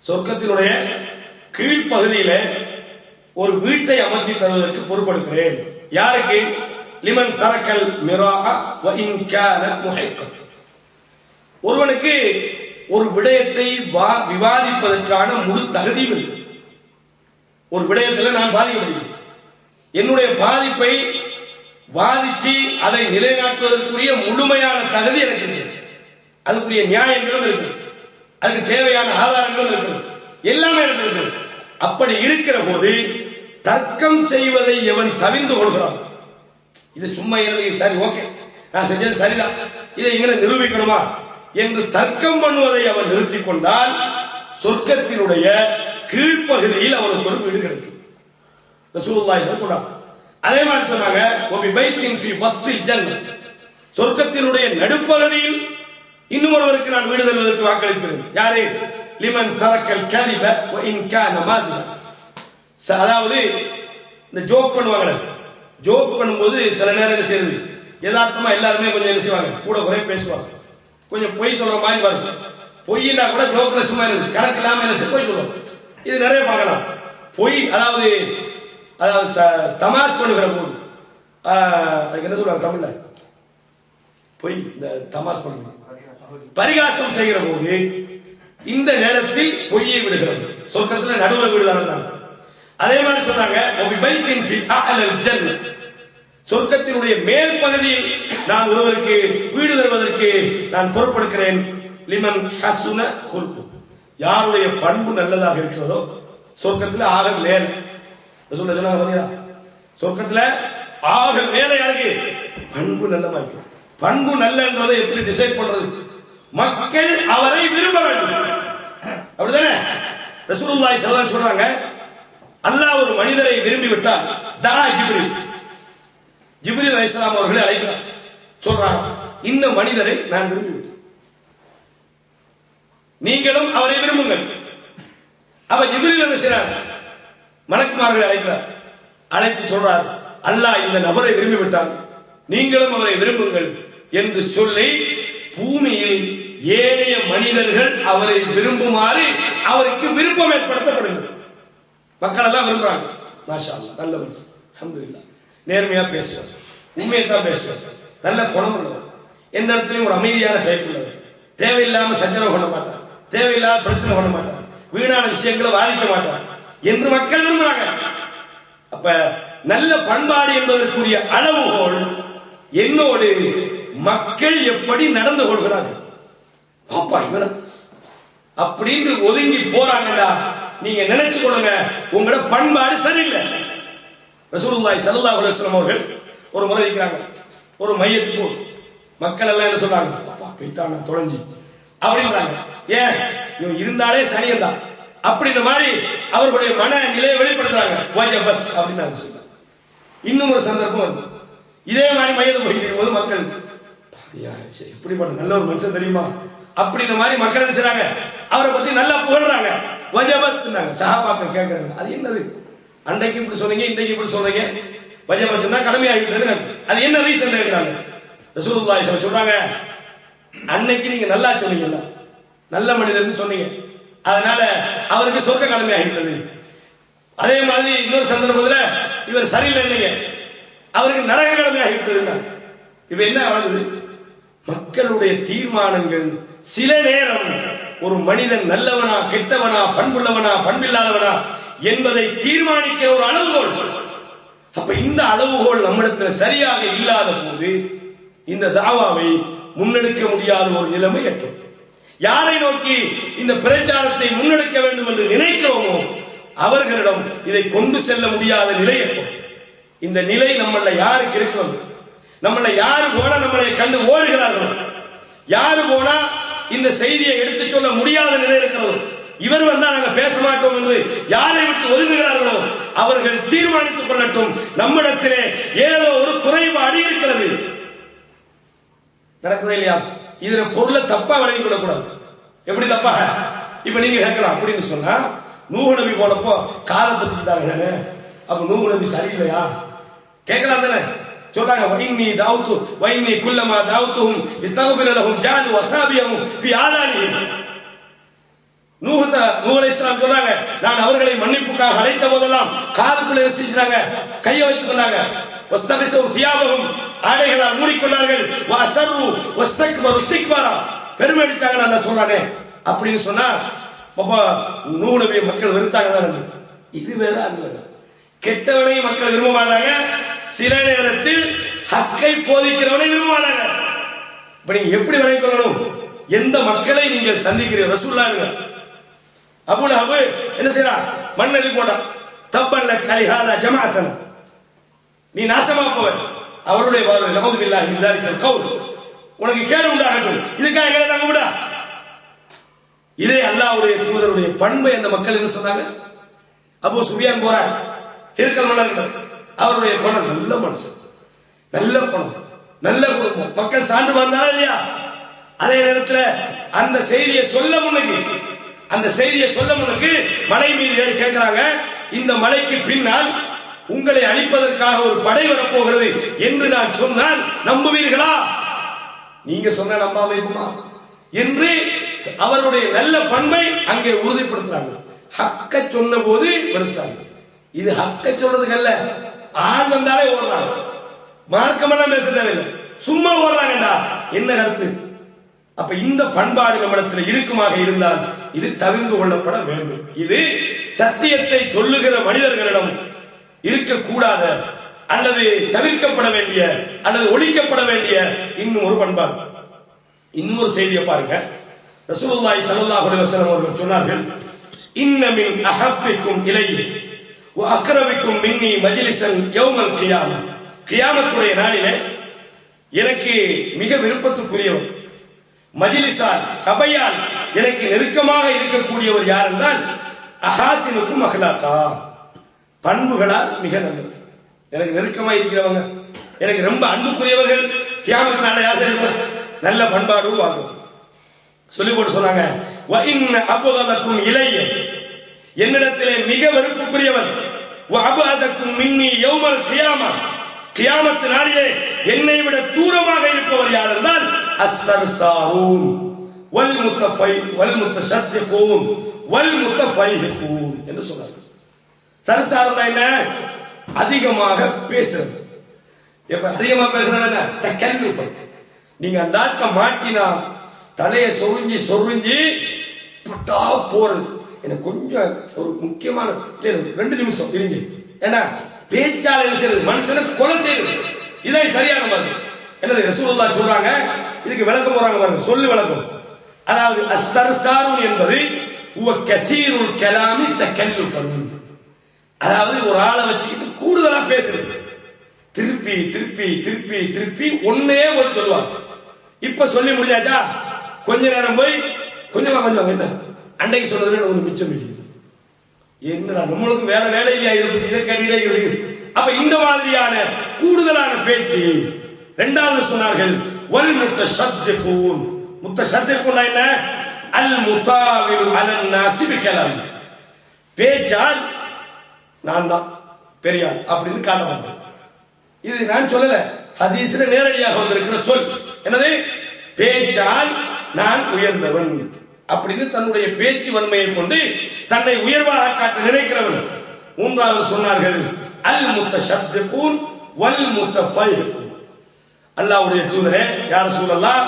S2: சொர்க்கத்தினுடைய கீழ்ப்பகுதியில ஒரு வீட்டை அமர்த்தி தருவதற்கு பொறுப்படுகிறேன். யாருக்கு? லிமன் தரக்கல் மிராஅ வ இன் கான முஹிக்கன். ஒருவனுக்கு ஒரு விடயத்தை விவாதிப்பதற்கான முழு தகுதியும் இருக்கு. ஒரு விடயத்தில் நான் பாதிக்கப்படுகிறேன், என்னுடைய பாதிப்பை வாதிச்சு அதை நிலைநாட்டுவதற்குரிய முழுமையான தகுதி எனக்கு இருக்கு, அதுக்குரிய நியாயங்களும் இருக்கு, அதுக்கு தேவையான ஆதாரங்களும் இருக்கு, எல்லாமே இருக்கு. அப்படி இருக்கிற போது தர்க்கம் செய்வதை எவன் தவிர்ந்து கொள்கிறான், இது சும்மா எனக்கு சரி, ஓகே நான் செஞ்சது சரிதான், இதை இங்கே நிரூபிக்கணுமா என்று தர்க்கம் பண்ணுவதை அவன் நிறுத்தி கொண்டால் சொர்க்கத்தினுடைய கீழ்ப்பகுதியில் அவனுக்கு ஒரு வீடு கிடைக்கும். ரசூலுல்லாஹி சொல்றாங்க. அதே மாதிரி சொன்னாங்க, ஒபி பைத்தின் ஃபீ வஸ்தில் ஜன்ன, சொர்க்கத்தினுடைய நடுப்பகுதியில் இன்னும் ஒருவருக்கு நான் வீடு தருவதற்கு வாக்களிக்கிறேன். யாரு? லிமன் தரக்கல் கலிப வ இன் கான மாஸிபா. அதாவது இந்த ஜோக் பண்ணுவாங்க, ஜோக் பண்ணும்போது சில நேரம் என்ன செய்யுது, யதார்த்தமா எல்லாருமே கொஞ்சம் என்ன செய்வாங்க, கூட குறை பேசுவாங்க, கொஞ்சம் பொய் சொல்ற மாதிரி பாருங்க. பொய்னா கூட ஜோக்ல சும்மா இருக்கு, கணக்கு இல்லாம என்ன பொய் சொல்லுவோம். இது நிறைய பார்க்கலாம். பொய் அதாவது தமாஷ் பண்ணுகிற போது, அதுக்கு என்ன சொல்லுவாங்க தமிழ்ல, பொய் இந்த தமாஷ் பண்ணுங்க, பரிகாசம் செய்கிற போது இந்த நேரத்தில் பொய்யை விடுகிறது. சொர்க்கத்தில் நடுவில் விடுதாங்க. அதே மாதிரி சொன்னாங்க, சொர்க்கத்தினுடைய மேல் பகுதியில் நான் ஒருவருக்கு வீடு தருவதற்கு நான் பொறுப்படுகிறேன். லிமன் ஹசுன குல்கு, யாருடைய பண்பு நல்லதாக இருக்கிறதோ சொர்க்கத்தில் ஆக மேல சொன்னாங்க. சொர்க்கத்தில் ஆக மேல யாருக்கு? பண்பு நல்லமா இருக்கு. பண்பு நல்லன்றதை எப்படி டிசைட் பண்றது? மக்கள் அவரை விரும்ப வேண்டும், அப்படிதானே? ரசூலுல்லாஹி ஸல்லல்லாஹு அலைஹி வஸல்லம் சொல்றாங்க, அல்லாஹ் ஒரு மனிதரை விரும்பி விட்டால் தா ஜிப்ரீல், ஜிப்ரீல் அலைஹிஸ்ஸலாம் அவர்களை அழைக்கிறார், சொல்றாங்க, இந்த மனிதரை நான் விரும்பி விட்டேன், நீங்களும் அவரை விரும்புங்கள். அப்ப ஜிப்ரீல் என்ன செய்றார்? மலக்குமார்களை அழைக்கிறார், அழைத்து சொல்றார், அல்லாஹ் இந்த நபரை விரும்பி விட்டான், நீங்களும் அவரை விரும்புங்கள் என்று சொல்லி பூமியில் ஏனைய மனிதர்கள் அவரை விரும்புமாறு அவருக்கு விருப்பம் ஏற்படுத்தப்படுகிறது. மக்கள் எல்லாம் விரும்புறாங்க. மாஷா அல்லாஹ், நல்ல மனுஷன், அல்ஹம்துலில்லாஹ், நேர்மையா பேசுவார், உண்மையை தான் பேசுவார், நல்ல குணம் உள்ளவர், எந்த இடத்துலையும் ஒரு அமைதியான டைப் உள்ளவர், தேவையில்லாம சச்சரவு பண்ண மாட்டார், தேவையில்லாத பிரச்சனை பண்ண மாட்டார், வீணான விஷயங்களை பாதிக்க மாட்டார் என்று மக்கள் விரும்புறாங்க. அப்ப நல்ல பண்பாடு என்பதற்குரிய அளவுகோல் என்னோடு மக்கள் எப்படி நடந்து கொள்கிறார்கள். பாப்பா இவன அப்படின்னு ஒதுங்கி போறாங்கடா, நீங்க நினைச்சு கொள்ளுங்க, உங்களோட பண்பாடு சரியில்லை. ரசூலுல்லாஹி ஸல்லல்லாஹு அலைஹி வஸல்லம் அவர்கள் ஒரு முறை இருக்கிறாங்க, ஒரு மையத்துக்கு மக்கள் எல்லாம் என்ன சொல்றாங்க, அப்பா போய்த்தானா தொலைஞ்சி அப்படின்றாங்க. ஏன், இவன் இருந்தாலே சனியன்தான் அப்படின்ற மாதிரி அவர்களுடைய மன நிலையை வெளிப்படுத்துறாங்க. வஜபத் அப்படின்னு சொல்றாங்க. இன்னும் ஒரு சந்தர்ப்பம் வந்து இதே மாதிரி மையத்தை போயிட்டு இருக்கும்போது மக்கள் இப்படிப்பட்ட நல்ல ஒரு மனுஷன் தெரியுமா அப்படின்ற மாதிரி மக்கள் என்ன செய்றாங்க, அவரை பத்தி நல்லா புகழ்றாங்க. வஜபத் சஹாபாக்கள் கேட்கறாங்க, அது என்னது, அன்றைக்கு இப்படி சொன்னீங்க, இன்றைக்கு இப்படி சொல்றீங்க, வஜபத்னா கடமையாகிவிட்டது, அது என்ன ரீசன் கேட்கிறாங்க. ரசூலுல்லாஹி ஸல்லல்லாஹு அலைஹி சொல்றாங்க, அன்னைக்கு நீங்க நல்லா சொன்னீங்கல்ல, நல்ல மனிதர்னு சொன்னீங்க, அதனால அவருக்கு சொர்க்க கடமையாகிவிட்டது. அதே மாதிரி இன்னொரு சந்தர்ப்பத்தில் இவர் சரியில்லைங்க, அவருக்கு நரக கடமையாகிவிட்டது. இப்ப என்ன ஆகுது, மக்களுடைய தீர்மானங்கள் சில நேரம் ஒரு மனிதன் நல்லவனா கெட்டவனா பண்புள்ளவனா பண்பில்லாதவனா என்பதை தீர்மானிக்கிற ஒரு அளவுகோல். அப்ப இந்த அளவுகோல் நம்மிடத்தில் சரியாக இல்லாத போது இந்த தாவாவை முன்னெடுக்க முடியாத ஒரு நிலைமை ஏற்படும். யாரை நோக்கி இந்த பிரச்சாரத்தை முன்னெடுக்க வேண்டும் என்று நினைக்கிறோமோ அவர்களிடம் இதை கொண்டு செல்ல முடியாத நிலை ஏற்படும். இந்த நிலை நம்மள யாருக்கு இருக்கிறது, நம்மள யாரு போனா நம்மளை கண்டு ஓடுகிறார்களோ, யாரு போனா இந்த செய்தியை எடுத்து சொல்ல முடியாத நிலை இருக்கிறது, இவர் வந்தா நாங்க பேச மாட்டோம் என்று யாரை விட்டு ஒதுங்குகிறார்களோ அவர்கள் தீர்மானித்துக் கொள்ளட்டும், நம்மிடத்திலே ஏதோ ஒரு குறைபாடு இருக்கிறது. நடக்குதா இல்லையா? இதுல பொருளை தப்பா விளங்கி கொள்ளக்கூடாது. எப்படி தப்பா? இப்ப நீங்க கேட்கலாம், அப்படின்னு சொன்னா நூஹ் நபி போனப்போ காதை பத்திக்கிட்டாங்க, அப்ப நூஹ் நபி சரியில்லையா கேட்கலாம் தானே. சொல்றாங்க, வைன்னி தாவுத்து வைன்னி குல்லமா தாவுத்துஹும் லிதக்பிர லஹும் ஜஅலு வஸாபியஹும் ஃபீ ஆதானிஹிம். நூஹ் அலைஹிஸ்ஸலாம் சொல்றாங்க, நான் அவர்களை மன்னிப்புக்காக அழைத்த போதெல்லாம் காதுக்குள்ள என்ன செஞ்சாங்க, கையை வைத்துக் கொண்டாங்க. வஸ்தகிஸு சியாபஹும், ஆடைகளால் மூடிக்கொண்டார்கள். வஅஸரு வஸ்தக்பரு இஸ்திக்பாரா, பெருமை அடிச்சாங்க. நான் சொல்றானே அப்படின்னு சொன்னா அப்ப நூஹ் நபியை மக்கள் வெறுத்தாங்க தான். இது வேற அது வேற. கெட்டவனை மக்கள் விரும்ப மாட்டாங்க, சில நேரத்தில் ஹக்கை போதிக்கிறவனை விரும்ப மாட்டாங்க. இப்ப நீங்க எப்படி விளங்கிக் கொள்ளணும், எந்த மக்களை நீங்கள் சந்திக்கிறீர்கள். ரசூலுல்லாஹ் அபூ லஹப் என்ன செய்றான், மண்ணெளி போட்டான். தப்பல்ல கலிஹாதா ஜமாஅத்தன, நீ நாசமா போவ. அவருடைய வார்த்தை நவுது பில்லாஹி மின் தாலிகல் கவுல், உனக்கு கேடு உண்டாகட்டும், இதுக்காக எங்களை தாங்க விடா. இதே அல்லாஹ்வுடைய தூதருடைய பண்பை அந்த மக்கள் என்ன சொன்னாங்க. அபூ சுஃபியான் போறார், ஹிர்கல் மன்னர், அவருடைய குணம் நல்ல மனுஷன், நல்ல குணம், நல்ல குடும்பம், மக்கள் சான்று வந்தாரா இல்லையா. அதே நேரத்தில் அந்த செய்தியை சொல்ல முன்னுக்கு மலை மீது ஏறி கேட்கிறாங்க, இந்த மலைக்கு பின்னால் உங்களை அழிப்பதற்காக ஒரு படை வரப்போகிறது என்று நான் சொன்னால் நம்புவீர்களா? நீங்க சொன்ன நம்பாம இருக்குமா என்று அவருடைய நல்ல பண்பை அங்கே உறுதிப்படுத்துறாங்க. ஹக்க சொன்ன போது வெறுத்தாங்க. இது ஹக்க சொல்றதுக்கு அல்ல, ஆள் வந்தாலே ஓடுறாங்க, மார்க்கமெல்லாம் பேச தேவையில்லை, சும்மா ஓடுறாங்கடா. என்ன கருத்து? அப்ப இந்த பண்பாடு நம்மிடத்தில் இருக்குமாக இருந்தால் இது தவிர்த்து கொள்ளப்பட வேண்டும். இது சத்தியத்தை சொல்லுகிற மனிதர்களிடம் இருக்கக்கூடாத அல்லது தவிர்க்கப்பட வேண்டிய அல்லது ஒழிக்கப்பட வேண்டிய இன்னும் ஒரு பண்பாடு. இன்னும் ஒரு செய்தியை பாருங்க. ரசூலுல்லாஹி ஸல்லல்லாஹு அலைஹி வஸல்லம் அவர்கள் சொன்னார்கள், இன்ன மின் அஹப்பிக்கும் இலைஹி வ அக்ரமிக்கும் மின்னி மஜ்லிஸன் யௌமல் கியாமah, கியாமத்துடைய நாளிலே எனக்கு மிக விருப்பத்துக்குரியவர், மஜ்லிஸால் சபையால் எனக்கு நெருக்கமாக இருக்கக்கூடியவர் யார் என்றால் அஹாசினுக்கும் அஹ்லாகா, பண்புகளால் மிக நல்லது. எனக்கு நெருக்கமாக இருக்கிறவங்க, எனக்கு ரொம்ப அன்புக்குரியவர்கள் கியாமத் நாளை யார் தெரியுமா? நல்ல பண்பாடு உருவாகும். சொல்லி போட்டு சொன்னாங்க, வ இன்ன அபுகலக்கும் இலைய, என்னிடத்திலே மிக வெறுப்புக்குரியவர், வ அபஅதக்கும் மின்னி யௌமல் கியாமah, கியாமத் நாளிலே என்னை விட தூரமாக இருப்பவர் யார் என்றால் அஸ்ஸர்சாரூன் வல் முத்தஷத்திகூன் வல் முத்தஃபைஹிகூன் என்று சொன்னார். சர்சாருன்னா என்ன? அதிகமாக பேசுறது. எப்ப அதிகமாக பேசுறது என்ன? தக்கல்லுஃப். நீங்க அந்த ஆட்ட மாட்டினா தலையை சொரிஞ்சி பட்டா போறது. எனக்கு கொஞ்சம் ஒரு முக்கியமான 2 நிமிஷம் இருங்க. ஏன்னா பேச்சால என்ன செய்யறது? மனுஷனை கொலை செய்யறது. இதான் சரியான மாதிரி. என்னது ரசூலுல்லாஹ் சொல்றாங்க, இதுக்கு விளக்கம் போறாங்க பாருங்க, சொல்லு விளக்கம். அதாவது அஸ்ஸர்சாருன் என்பது ஹுவ கஸீருல் கலாமி தக்கல்லுஃபன். அதாவது ஒரு ஆளை வச்சுக்கிட்டு கூடுதலா பேசுறது. திருப்பி திருப்பி திருப்பி திருப்பி ஒன்னே ஒரு சொல்லுவாங்க. இப்ப சொல்லி முடிஞ்சாச்சா? கொஞ்ச நேரம் போய் கொஞ்சம் என்ன அன்றைக்கு சொன்னதுல ஒரு மிச்சம் இல்லை. என்னடா நம்மளுக்கு வேற வேலை இல்லையா? இதை கேட்டுக்கிட்டே. அப்ப இந்த மாதிரியான கூடுதலான பேச்சு. இரண்டாவது சொன்னார்கள் வல் முத்தஷத்திகூன். முத்தஷத்திகூன் என்ன? அல் முதாவிலு அலன் நாஸி பிகலாம். பேச்சால் நான் தான் பெரியாள் அப்படின்னு காட்ட மாட்டேன். இது நான் சொல்லல, ஹதீஸ்ல நேரடியாக வந்திருக்கிற சொல். என்னது? பேச்சால் நான் உயர்ந்தவன் அப்படின்னு தன்னுடைய பேச்சு வன்மையை கொண்டு தன்னை உயர்வாக காட்ட நினைக்கிறவன். மூன்றாவது சொன்னார்கள் அல் முத்தஷத்திகூன் வல் முத்தஃபைஹிகூன். அல்லாஹ்வுடைய தூதரே யா ரசூலல்லாஹ்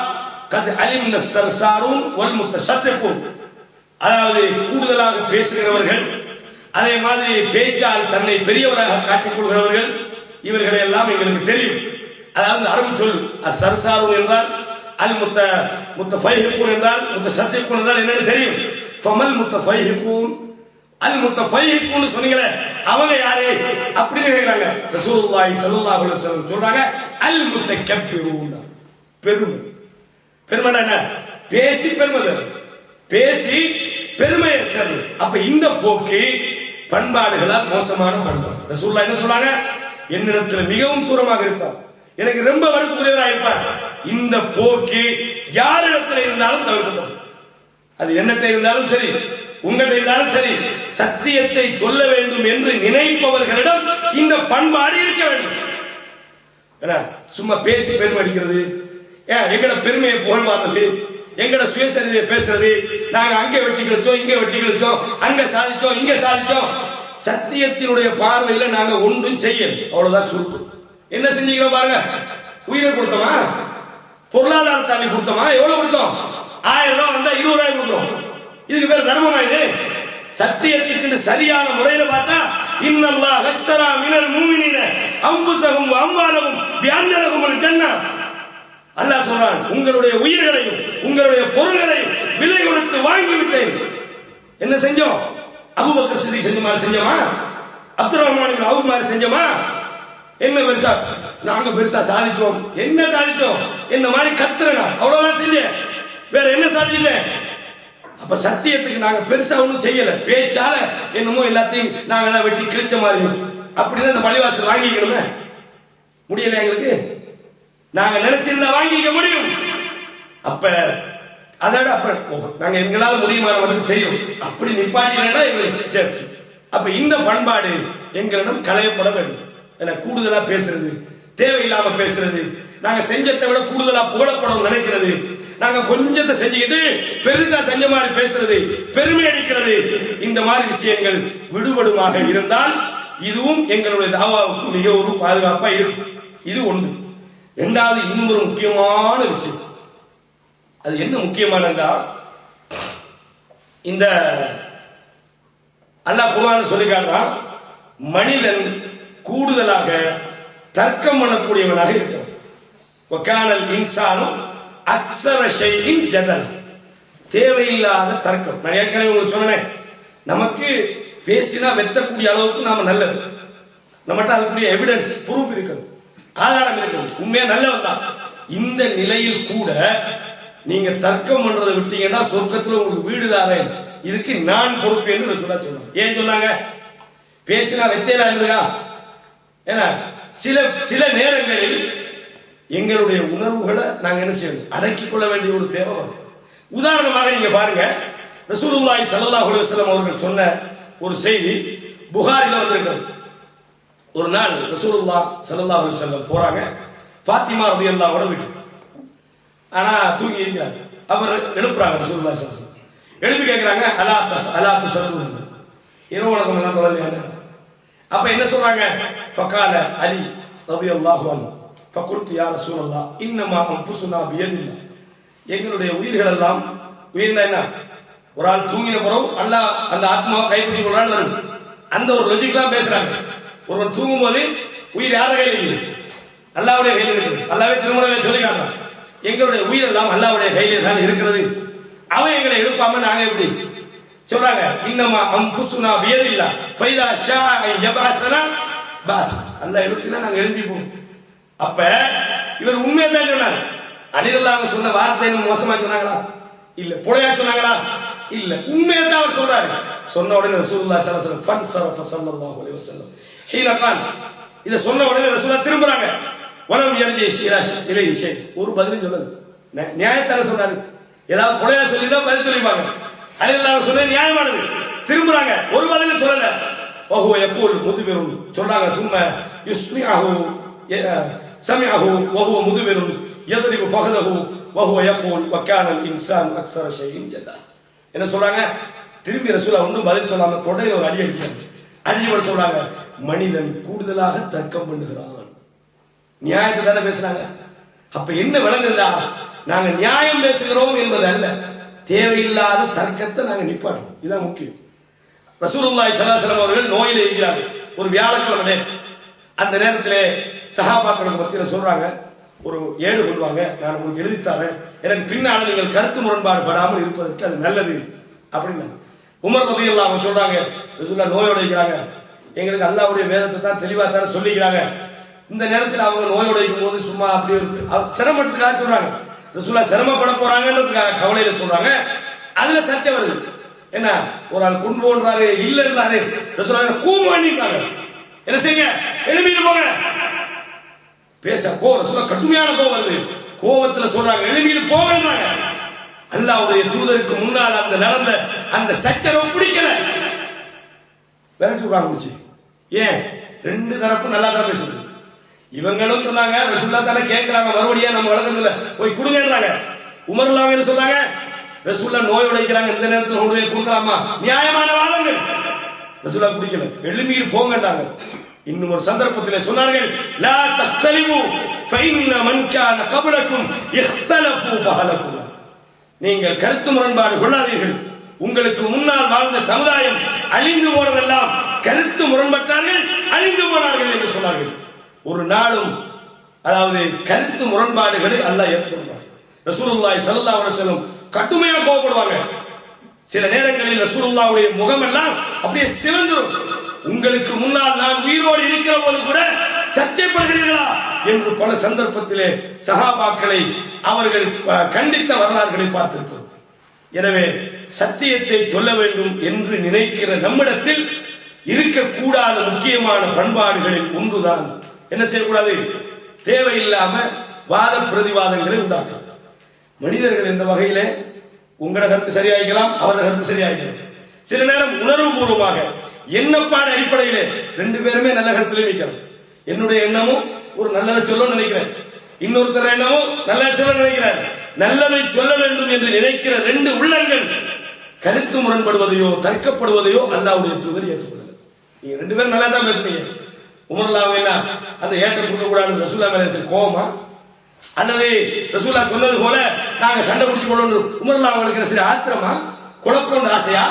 S2: கத் அலிம்ன ஸர்சாரூன் வல் முத்தஷத்திகூன். அதாவது கூடுதலாக பேசுகிறவர்கள், அதே மாதிரி பேச்சால் தன்னை பெரியவராக காட்டிக் கொள்கிறவர்கள், இவர்களை எல்லாம் எங்களுக்கு தெரியும். அதாவது அரபு சொல்லு அஸ்ஸர்சாரூன் என்றால் அல் முத்தஃபைஹிகூன் என்றால் முத்தஷத்திகூன் என்றால் என்னன்னு தெரியும். ஃபமல் முத்தஃபைஹிகூன் அல் முத்தஃபைஹிகூன் சொன்னீங்களே அவங்க யாரு அப்படின்னு கேக்குறாங்க. ரசூலுல்லாஹி ஸல்லல்லாஹு அலைஹி வஸல்லம் சொல்றாங்க அல் முத்தகப்பிரூன். பெருமை என்ன? பேசி பெருமை தரு, பேசி பெருமை தரு. அப்ப இந்த போக்கு பண்பாடுகளா மோசமான பண்பாடு. ரசூலுல்லாஹ் என்ன சொல்றாங்க? என்னிடத்துல மிகவும் தூரமாக இருப்பார், எனக்கு ரொம்ப வெறுப்புக்குரியவராக இருப்பார். இந்த போக்கு யாரிடத்தில் இருந்தாலும் தவிர்க்கப்படும். அது என்னட்ட இருந்தாலும் சரி, உங்கள்கிட்ட இருந்தாலும் சரி, சத்தியத்தை சொல்ல வேண்டும் என்று நினைப்பவர்களிடம் இந்த பண்பாடு இருக்க வேண்டும். சும்மா பேசி பெருமை அடிக்கிறது, எங்கட பெருமையை புகழ் பார்த்தது, எங்கட சுயசரிதையை பேசுறது, நாங்க அங்கே வெட்டி கிழிச்சோம், இங்கே வெட்டி கிழிச்சோம், அங்க சாதிச்சோம், இங்க சாதிச்சோம். சத்தியத்தினுடைய பார்வையில நாங்க ஒன்றும் செய்யல. அவ்வளவுதான் சுருக்கம். என்ன செஞ்சீங்க பாருங்க. உயிரை கொடுத்தோமா? பொருளாதாரத்தை அள்ளி கொடுத்தோமா? எவ்வளவு கொடுத்தோம்? 1000 ரூபாய் வந்தா 20 ரூபாய் கொடுத்தோம். இதுக்கு பேர் தர்மமா? இது சத்தியத்துக்கு சரியான முறையில பார்த்தா இன்னல்லாஹ் அஷ்தரா மினல் முஃமினீன அன்ஃபுஸஹும் வ அம்வாலஹும் பிஅன்ன லஹுமுல் ஜன்னah. அல்லாஹ் சொல்றான், உங்களுடைய உயிர்களையும் உங்களுடைய பொருள்களையும் விலை கொடுத்து வாங்கி விட்டேன். என்ன செஞ்சோம்? அபூபக்கர் சித்திக் செஞ்ச மாதிரி செஞ்சோமா? அப்துர் ரஹ்மான் இப்னு அவுஃப் மாதிரி செஞ்சோமா? என்ன பெருசா நாங்க பெருசா சாதிச்சோம்? என்ன சாதிச்சோம்? என்ன மாதிரி கத்துறனா அவ்வளவுதான் செஞ்சேன், வேற என்ன சாதிச்சேன்? அப்ப சத்தியத்துக்கு நாங்க பெருசா ஒன்றும் செய்யல. பேச்சால என்னமோ எல்லாத்தையும் நாங்க தான் வெட்டி கிழிச்ச மாதிரி அப்படிதான் இந்த பள்ளிவாசல் வாங்கிக்கணுமே. முடியல எங்களுக்கு. நாங்க நினைச்சிருந்தா வாங்கிக்க முடியும். அப்ப அதோட அப்ப நாங்க எங்களால முடியுமான மட்டும் செய்யும். அப்படி நிப்பாட்டினா எங்களுக்கு சேஃப்டி. அப்ப இந்த பண்பாடு எங்களிடம் களையப்பட வேண்டும். என கூடுதலா பேசுறது, தேவையில்லாம பேசுறது, நாங்க செஞ்சதை விட கூடுதலா புகழப்படும் நினைக்கிறது, நாங்க கொஞ்சத்தை செஞ்சுக்கிட்டு பெருசா செஞ்ச மாதிரி பேசுறது, பெருமை அடிக்கிறது, இந்த மாதிரி விஷயங்கள் விடுபடுமாக இருந்தால் இதுவும் எங்களுடைய தாவாவுக்கு மிக ஒரு பாதுகாப்பா இருக்கும். இது ஒன்று. இரண்டாவது, இன்னும் ஒரு முக்கியமான விஷயம். அது என்ன முக்கியமானதா? இந்த அல்லாஹ் குர்ஆன்ல சொல்லி காட்டுறான், மனிதன் கூடுதலாக தர்க்கம் பண்ணக்கூடியவனாக இருக்கிறான். வகானல் இன்சானு அக்ஸர ஷைஇன் ஜதல். தேவையில்லாத தர்க்கம். நான் ஏற்கனவே உங்களுக்கு சொன்னேன், நமக்கு பேசினா வெத்தக்கூடிய அளவுக்கு நாம நல்லது, நம்மகிட்ட அதுக்குரிய எவிடன்ஸ் ப்ரூஃப் இருக்குது, ஆதாரம் இருக்குது, உண்மையா நல்லவன் தான். இந்த நிலையில் கூட நீங்க தர்க்கம் பண்றதை விட்டீங்கன்னா சொர்க்கத்துல உங்களுக்கு வீடு தாரேன், இதுக்கு நான் பொறுப்பு என்று சொல்ல சொன்னாங்க. ஏன் சொன்னாங்க? பேசினா வெத்தையில இருந்ததா? ஏன்னா சில நேரங்களில் எங்களுடைய உணர்வுகளை நாங்க என்ன செய்யணும்? அடக்கிக் கொள்ள வேண்டிய ஒரு தேவை வரும். உதாரணமாக நீங்க பாருங்க, ரசூலுல்லாஹி ஸல்லல்லாஹு அலைஹி வஸல்லம் அவர்கள் சொன்ன ஒரு செய்தி புகாரில வந்திருக்கிறது. ஒரு நாள் ரசூலுல்லாஹ் ஸல்லல்லாஹு அலைஹி வஸல்லம் போறாங்க ஃபாத்திமா ரலியல்லாஹு அன்ஹா வீட்டுக்கு. ஆனா தூங்கி இருக்கிறாங்க. அவர் எழுப்புறாங்க ரசூலுல்லாஹ் ஸல்லல்லாஹு அலைஹி வஸல்லம். எழுப்பி கேட்கிறாங்க அலா துஸல்லூன், இரவு வணக்கம் எல்லாம் தொழலையா? அப்ப என்ன சொல்றாங்க? ஃபகால அலி ரலியல்லாஹு அன்ஹு ஃபகுல்து யா ரசூலல்லாஹ் இன்னமா அன்ஃபுஸுனா பியதில்லாஹ், எங்களுடைய உயிர்கள் எல்லாம், உயிர்னா என்ன, ஒரு ஆள் தூங்கின பிறகு அல்லாஹ் அந்த ஆத்மாவை கைப்பற்றி கொள்றான்னு வருது. அந்த ஒரு லாஜிக்லாம் பேசுறாங்க. ஒருவன் தூங்கும் போது உயிர் யார கையில் இல்லை? அல்லாஹ்வுடைய கையில் இருக்குது. அல்லாஹ்வே திருமறையில சொல்லி காட்டுறான், எங்களுடைய உயிர் எல்லாம் அல்லாஹ்வுடைய கையிலே தான் இருக்கிறது. அவன் எங்களை எழுப்பாம நாங்க எப்படி சொல்றாங்க? இன்னமா அன்ஃபுஸுனா பியதில்லாஹ் ஃபைதா ஷாஅ யபஅஸனா பாஸ், அல்லாஹ் எழுப்பினா நாங்க எழுப்பிப்போம். அப்ப இவர் உண்மையை தான் சொன்னார். அலிரல்லாஹு சொன்ன வார்த்தை மோசமா சொன்னாங்களா? இல்ல. பொழையா சொன்னாங்களா? இல்ல. உண்மையை தான் அவர் சொல்றாரு. சொன்ன உடனே ரசூலுல்லாஹி ஸல்லல்லாஹு அலைஹி வஸல்லம் ஃபன்ஸரஃப ஸல்லல்லாஹு அலைஹி வஸல்லம் ஹீன கான், இத சொன்ன உடனே ரசூலுல்லாஹ் திரும்பறாங்க. வலம் யர்ஜி இலைஹி ஷை, ஒரு பதிலும் சொல்லல. நியாயத்தான சொன்னாரு. ஏதாவது பொழையா சொல்லிதான் பதில் சொல்லிப்பாங்க. அலிரல்லாஹு சொன்ன நியாயமானது. திரும்பறாங்க, ஒரு பதிலும் சொல்லல. வஹுவ யகூல் முத்பிரும், சொல்றாங்க சும்ம யுஸ்மிஅஹு சமிஅஹு வஹுவ முத்பிரும் யத்ரிபு ஃபஹதஹு வஹுவ யகூல் வகானல் இன்சான் அக்ஸர ஷைஇன் ஜதா. என்ன சொல்றாங்க? திரும்பி ரசூலா ஒன்றும் பதில் சொல்லாம தொடையில ஒரு அடி அடிக்கிறாங்க. அடிச்சு சொல்றாங்க, மனிதன் கூடுதலாக தர்க்கம் பண்ணுகிறான். நியாயத்தை தானே பேசுறாங்க. அப்ப என்ன விளங்குதா? நாங்க நியாயம் பேசுகிறோம் என்பது அல்ல, தேவையில்லாத தர்க்கத்தை நாங்க நிப்பாட்டோம். இதுதான் முக்கியம். ரசூலுல்லாஹி ஸல்லல்லாஹு அலைஹி வஸல்லம் அவர்கள் நோயில இருக்கிறார்கள். ஒரு வியாழக்கிழமை அந்த நேரத்திலே சஹாபாக்களுக்கு மத்தியில சொல்றாங்க, ஒரு ஏடு கொள்வாங்க, நான் உங்களுக்கு எழுதித்தாரேன், எனக்கு பின்னால நீங்கள் கருத்து முரண்பாடு படாமல் இருப்பதற்கு அது நல்லது அப்படின்னு. உமர் ரலியல்லாஹு அன்ஹு சொல்றாங்க, ரசூலுல்லாஹ் நோயோட இருக்கிறாங்க, எங்களுக்கு அல்லாஹ்வுடைய வேதத்தை தான் தெளிவா தான சொல்லிக்கிறாங்க. இந்த நேரத்தில் அவங்க நோயோட இருக்கும் போது சும்மா அப்படி சிரமத்துக்காக சொல்றாங்க. ரசூலுல்லாஹ் சிரமப்பட போறாங்கன்றதுக்காக கவலையில சொல்றாங்க. அதுல சர்ச்சை வருது. என்ன, ஒரு ஆள் குண்டு போன்றாரு இல்லன்றாரு. ரசூலுல்லாஹ் கூமாண்டிட்டாங்க. என்ன செய்யுங்க, எழுப்பிட்டு போங்க. பேச ரசூலுல்லாஹ் கடுமையான கோவம் வருது. கோவத்துல சொல்றாங்க, எழுப்பிட்டு போங்கன்றாங்க. அல்லாஹ்வுடைய தூதருக்கு முன்னால் அந்த நடந்த அந்த சச்சரவு பிடிக்கல, விரட்டி விடாம. ஏன்? ரெண்டு தரப்பு நல்லா தான் பேசுது. இவங்களும் சொன்னாங்க, ரசூலுல்லாஹ் தானே கேட்கிறாங்க, மறுபடியும் நம்ம வழக்கத்துல போய் கொடுங்கன்றாங்க. உமர்லாம் என்ன சொன்னாங்க? ரசூலுல்லாஹ் நோயோட இருக்கிறாங்க, இந்த நேரத்தில் கொண்டு போய் கொடுக்கலாமா? நியாயமான வாதங்கள். ரசூலுல்லாஹ் குடிக்கல, எழுப்பிட்டு போங்கன்றாங்க. இன்னும் ஒரு சந்தர்ப்பத்தில் சொன்னார்கள், லா தஹ்தலிபு ஃபஇன்ன மன் கான கப்லக்கும் இஹ்தலஃபு ஃபஹலக்கும், நீங்கள் கருத்து முரண்பாடு கொள்ளாதீர்கள், உங்களுக்கு முன்னால் வாழ்ந்த சமுதாயம் அழிந்து போனதெல்லாம் கருத்து முரண்பட்டார்கள், அழிந்து போனார்கள் என்று சொன்னார்கள். ஒரு நாளும் அதாவது கருத்து முரண்பாடுகளை அல்லாஹ் ஏற்றுக்கொள்வார். ரசூலுல்லாஹி ஸல்லல்லாஹு அலைஹி வஸல்லம் கடுமையா கோபப்படுவாங்க. சில நேரங்களில் ரசூலுல்லாஹ்வுடைய முகம் எல்லாம் அப்படியே சிவந்துரும். உங்களுக்கு முன்னால் நான் உயிரோடு இருக்கிற போது கூட சர்ச்சைப்படுகிறீர்களா என்று பல சந்தர்ப்பத்திலே சஹாபாக்களை அவர்கள் கண்டித்த வரலாறுகளை பார்த்திருக்கிறோம். எனவே சத்தியத்தை சொல்ல வேண்டும் என்று நினைக்கிற நம்மிடத்தில் இருக்கக்கூடாத முக்கியமான பண்பாடுகளில் ஒன்றுதான் என்ன செய்யக்கூடாது? தேவையில்லாம வாத பிரதிவாதங்களை உண்டாக்கும். மனிதர்கள் என்ற வகையிலே உங்களோட கருத்து சரியாயிக்கலாம், அவரோட கருத்து சரியாயிக்கலாம். சில நேரம் உணர்வு பூர்வமாக எண்ணப்பாடு அடிப்படையிலே ரெண்டு பேருமே நல்ல கருத்துல நிற்கிறோம். என்னுடைய எண்ணமும் ஒரு நல்லதை சொல்ல நினைக்கிறேன், இன்னொருத்தர் எண்ணமும் நல்லதை சொல்ல நினைக்கிறார். நல்லதை சொல்ல வேண்டும் என்று நினைக்கிற ரெண்டு உள்ளங்கள் கருத்து முரண்படுவதையோ தர்க்கப்படுவதையோ அல்லாஹ்வுடைய தூதர் ஏற்றுக்கொள்ளல. நீங்க ரெண்டு பேரும் நல்லா தான் பேசுறீங்க. உமர்லாஹ் என்ன அந்த ஏற்ற கொடுக்க கூடாது ரசூலுல்லாஹ் மேல கோவமா, அல்லது ரசூலுல்லாஹ் சொன்னது போல நாங்க சண்டை பிடிச்சு கொள்ளணும் உமர்லாஹ் அவங்களுக்கு சரி ஆத்திரமா, குழப்பம் ஆசையா,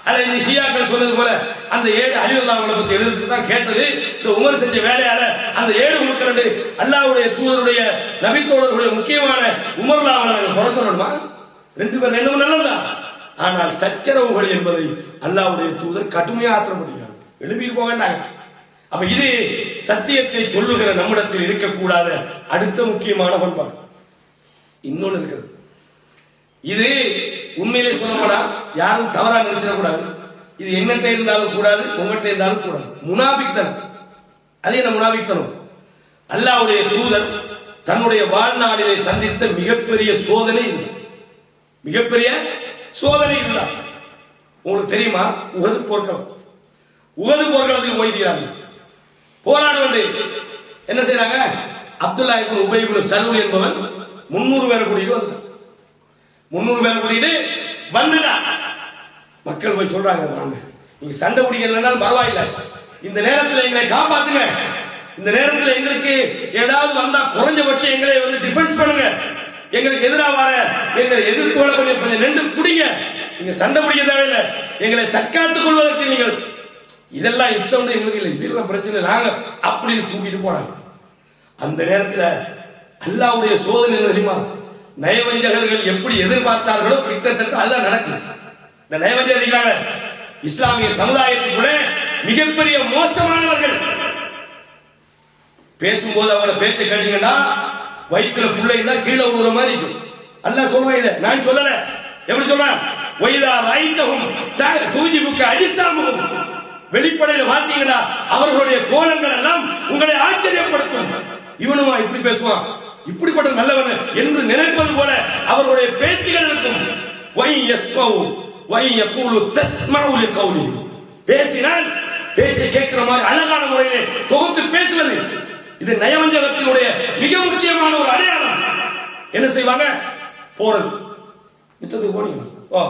S2: அல்லது நீ ஷியாக்கள் சொன்னது போல அந்த ஏடு அலியுல்லாஹ் அவங்களை பத்தி எழுதுறதுக்கு தான் கேட்டது, இந்த உமர் செஞ்ச வேலையால அந்த ஏடு கொடுக்கிறது அல்லாஹ்வுடைய தூதருடைய நபித்தோழர்களுடைய முக்கியமான உமர்லாஹ் அவங்களை குறை சொல்லணுமா? ரெண்டு பேர் ரெண்டும் நல்லதா. ஆனால் சச்சரவுகள் என்பதை அல்லாஹ்வுடைய தூதர் கடுமையா ஆத்திரப்படுகிறார். எழுப்பிட்டு போக வேண்டாங்க. அப்ப இது சத்தியத்தை சொல்லுகிற நம்மிடத்தில் இருக்கக்கூடாத அடுத்த முக்கியமான பண்பாடு. இன்னொன்று இருக்கிறது, இது உண்மையிலே சொல்லப்படா, யாரும் தவறா நினைச்சிடக்கூடாது. இது என்னட்ட இருந்தாலும் கூடாது, உங்கள்கிட்ட இருந்தாலும் கூடாது. முனாபிக்தனம். அது என்ன முனாபிக்தனம்? அல்லாஹ்வுடைய தூதர் தன்னுடைய வாழ்நாளிலே சந்தித்த மிகப்பெரிய சோதனை இல்லை, மிகப்பெரிய சோதனை இல்லை. உங்களுக்கு தெரியுமா? உஹது போர்க்களம், உஹது போர்க்களத்துக்கு போயிருக்கிறாங்க. போராடுவது என்ன செய்யறாங்க? அப்துல்லா இப்னு உபை இப்னு சலூல் என்பவன் 300 பேரை கூட்டிட்டு வந்துட்டான். 300 பேரை கூட்டிட்டு வந்துட்டான். மக்கள் போய் சொல்றாங்க, வாங்க நீங்க சண்டை பிடிக்கலனாலும் பரவாயில்லை, இந்த நேரத்தில் எங்களை காப்பாத்துங்க, இந்த நேரத்தில் எங்களுக்கு ஏதாவது வந்தா குறைஞ்சபட்சம் எங்களை வந்து டிஃபென்ஸ் பண்ணுங்க, எங்களுக்கு எதிராக வர எங்களை எதிர்கொள்ள கொஞ்சம் நின்று பிடிங்க, நீங்க சண்டை பிடிக்க தேவையில்லை, எங்களை தற்காத்துக் கொள்வதற்கு நீங்கள் இதெல்லாம் யுத்தம் எங்களுக்கு இல்லை, இதெல்லாம் பிரச்சனை நாங்க அப்படின்னு தூக்கிட்டு போனாங்க. அந்த நேரத்தில் அல்லாஹ்வுடைய சோதனை என்ன தெரியுமா? நயவஞ்சகர்கள் எப்படி எதிர்பார்த்தார்களோ கிட்டத்தட்ட அதுதான் நடக்குது. இந்த நயவஞ்சகர்கள் இஸ்லாமிய சமுதாயத்துக்குள்ள மிகப்பெரிய மோசமானவர்கள். பேசும்போது அவங்கள பேச்சை கேட்டீங்கன்னா வயிற்றுல புள்ளை இருந்தா கீழே விழுற மாதிரி இருக்கும். அல்லாஹ் சொல்லுவான், இதை நான் சொல்லல. எப்படி சொல்றான்? வைதா ரைத்தஹும் தூஜிபுக்க அஜிசாமுஹும், வெளிப்படையில் பார்த்தீங்கன்னா அவர்களுடைய கோலங்கள் எல்லாம் உங்களை ஆச்சரியப்படுத்தும். இவனுமா இப்படி பேசுவான், இப்படிப்பட்ட நல்லவன் என்று நினைப்பது போல அவர்களுடைய பேச்சுகள் இருக்கும். வை யஸ்மவு வை யகூலு தஸ்மஉ லிகௌலி, பேசினால் பேச்சை கேட்கிற மாதிரி அழகான முறையிலே தொகுத்து பேசுவது, இது நயவஞ்சகத்தினுடைய மிக முக்கியமான ஒரு அடையாளம். என்ன செய்வாங்க? போறது யுத்தத்துக்கு போனீங்க, ஓ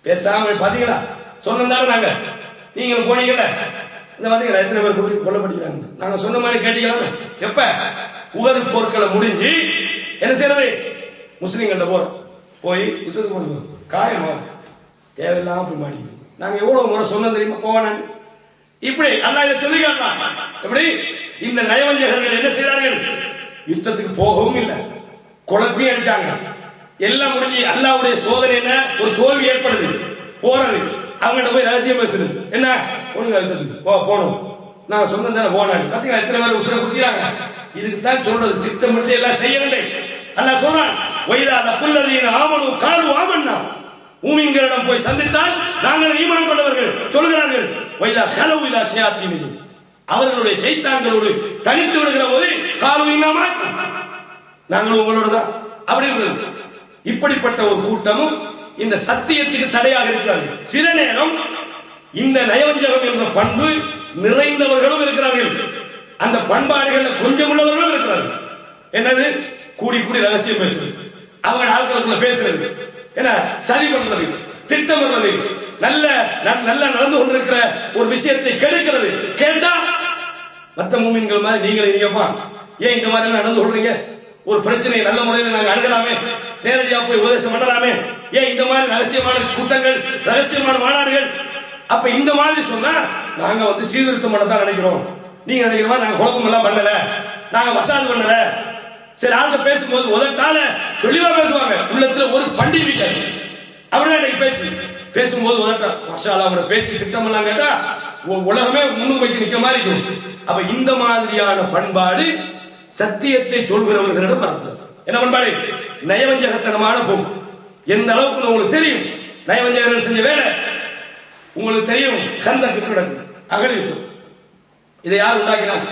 S2: பேசாம பாத்தீங்களா, சொன்னதால நாங்க நீங்களும் போனீங்கல்ல, இந்த பாத்தீங்களா எத்தனை பேர் கூட்டி கொல்லப்பட்டிருக்காங்க, நாங்க சொன்ன மாதிரி கேட்டீங்களா? எப்ப உகது போர்க்களை முடிஞ்சு என்ன செய்யறது? முஸ்லீம்கிட்ட போறோம், போய் யுத்தத்துக்கு போனீங்க, காயமா தேவையில்லாம போய் மாட்டிக்கணும். நாங்க எவ்வளவு முறை சொன்னோம் தெரியுமா போவானான்னு. இப்படி அல்லாஹ் இதை சொல்லி காட்டுறான். எப்படி இந்த நயவஞ்சகர்கள் என்ன செய்தார்கள்? யுத்தத்துக்கு போகவும் இல்லை, குழப்பி அடிச்சாங்க, எல்லாம் முடிஞ்சு அல்லாஹ்வுடைய சோதனை என்ன? ஒரு தோல்வி ஏற்படுது, போறது அவங்கள்ட்ட போய் ரகசியம் பேசுறது, என்ன ஒண்ணுங்க யுத்தத்துக்கு போகணும், நாங்க சொன்னதான போனாங்க. பாத்தீங்களா எத்தனை பேர் உசுரை குத்திறாங்க? இதுக்கு தான் சொல்றது, திட்டமிட்டு எல்லாம் செய்யவில்லை. அல்லாஹ் சொல்றான், வைதா லகுல்லதீன ஆமனு காலு ஆமன்னா, மூமின்களிடம் போய் சந்தித்தால் நாங்கள் ஈமான் கொண்டவர்கள் சொல்கிறார்கள். வைதா ஹலவு இலா ஷயாத்தீனிஹிம், அவர்களுடைய ஷைத்தான்களோடு தனித்து விடுகிற போது காலு இன்னாமா, நாங்கள் உங்களோட தான் அப்படின்றது. இப்படிப்பட்ட ஒரு கூட்டமும் இந்த சத்தியத்துக்கு தடையாக இருக்கிறார்கள். சில நேரம் இந்த நயவஞ்சகம் என்ற பண்பு நிறைந்தவர்களும் இருக்கிறார்கள், அந்த பண்பாடுகள் கொஞ்சம் உள்ளவர்களும் இருக்கிறார்கள். என்னது? கூடி கூடி ரகசியம் பேசுறது, அவங்க ஆட்களுக்குள்ள பேசுறது, என்ன சரி பண்றது, திட்டமிடுறது, நல்ல நல்லா நடந்து கொண்டிருக்கிற ஒரு விஷயத்தை கெடுக்கிறது. கேட்டா மற்ற மூமின்கள் மாதிரி நீங்களே நீங்கப்பா ஏன் இந்த மாதிரி நடந்து கொள்றீங்க? ஒரு பிரச்சனை நல்ல முறையில் நாங்கள் அணுகலாமே, நேரடியாக போய் உபதேசம் பண்ணலாமே, ஏன் இந்த மாதிரி ரகசியமான கூட்டங்கள், ரகசியமான மாநாடுகள்? அப்ப இந்த மாதிரி சொன்னா நாங்க வந்து சீர்திருத்தம் பண்ணதான் நினைக்கிறோம், நீங்க நினைக்கிற மாதிரி நாங்க குழப்பம் எல்லாம் பண்ணல, நாங்க வசாது பண்ணல. சில ஆளுங்க பேசும்போது உதட்டால தெளிவா பேசுவாங்க, உள்ளத்துல ஒரு பண்டிகை இருக்காது. அப்படிதான் இன்னைக்கு பேச்சு பேசும்போது உதட்டா மாஷா அல்லாஹ், அவரோட பேச்சு திட்டம் எல்லாம் கேட்டா உலகமே முன்னுக்கு வைக்க நிக்கிற மாதிரி இருக்கும். அப்ப இந்த மாதிரியான பண்பாடு சத்தியத்தை சொல்கிறவர்களிடம் வரக்கூடாது. என்ன பண்பாடு? நயவஞ்சகத்தனமான போக்கு. எந்த அளவுக்கு உங்களுக்கு தெரியும் நயவஞ்சகர்கள் செஞ்ச வேலை உங்களுக்கு தெரியும். கந்தக்கு கிடக்கு அகழ் யுத்தம், இதை யார் உண்டாக்கினார்?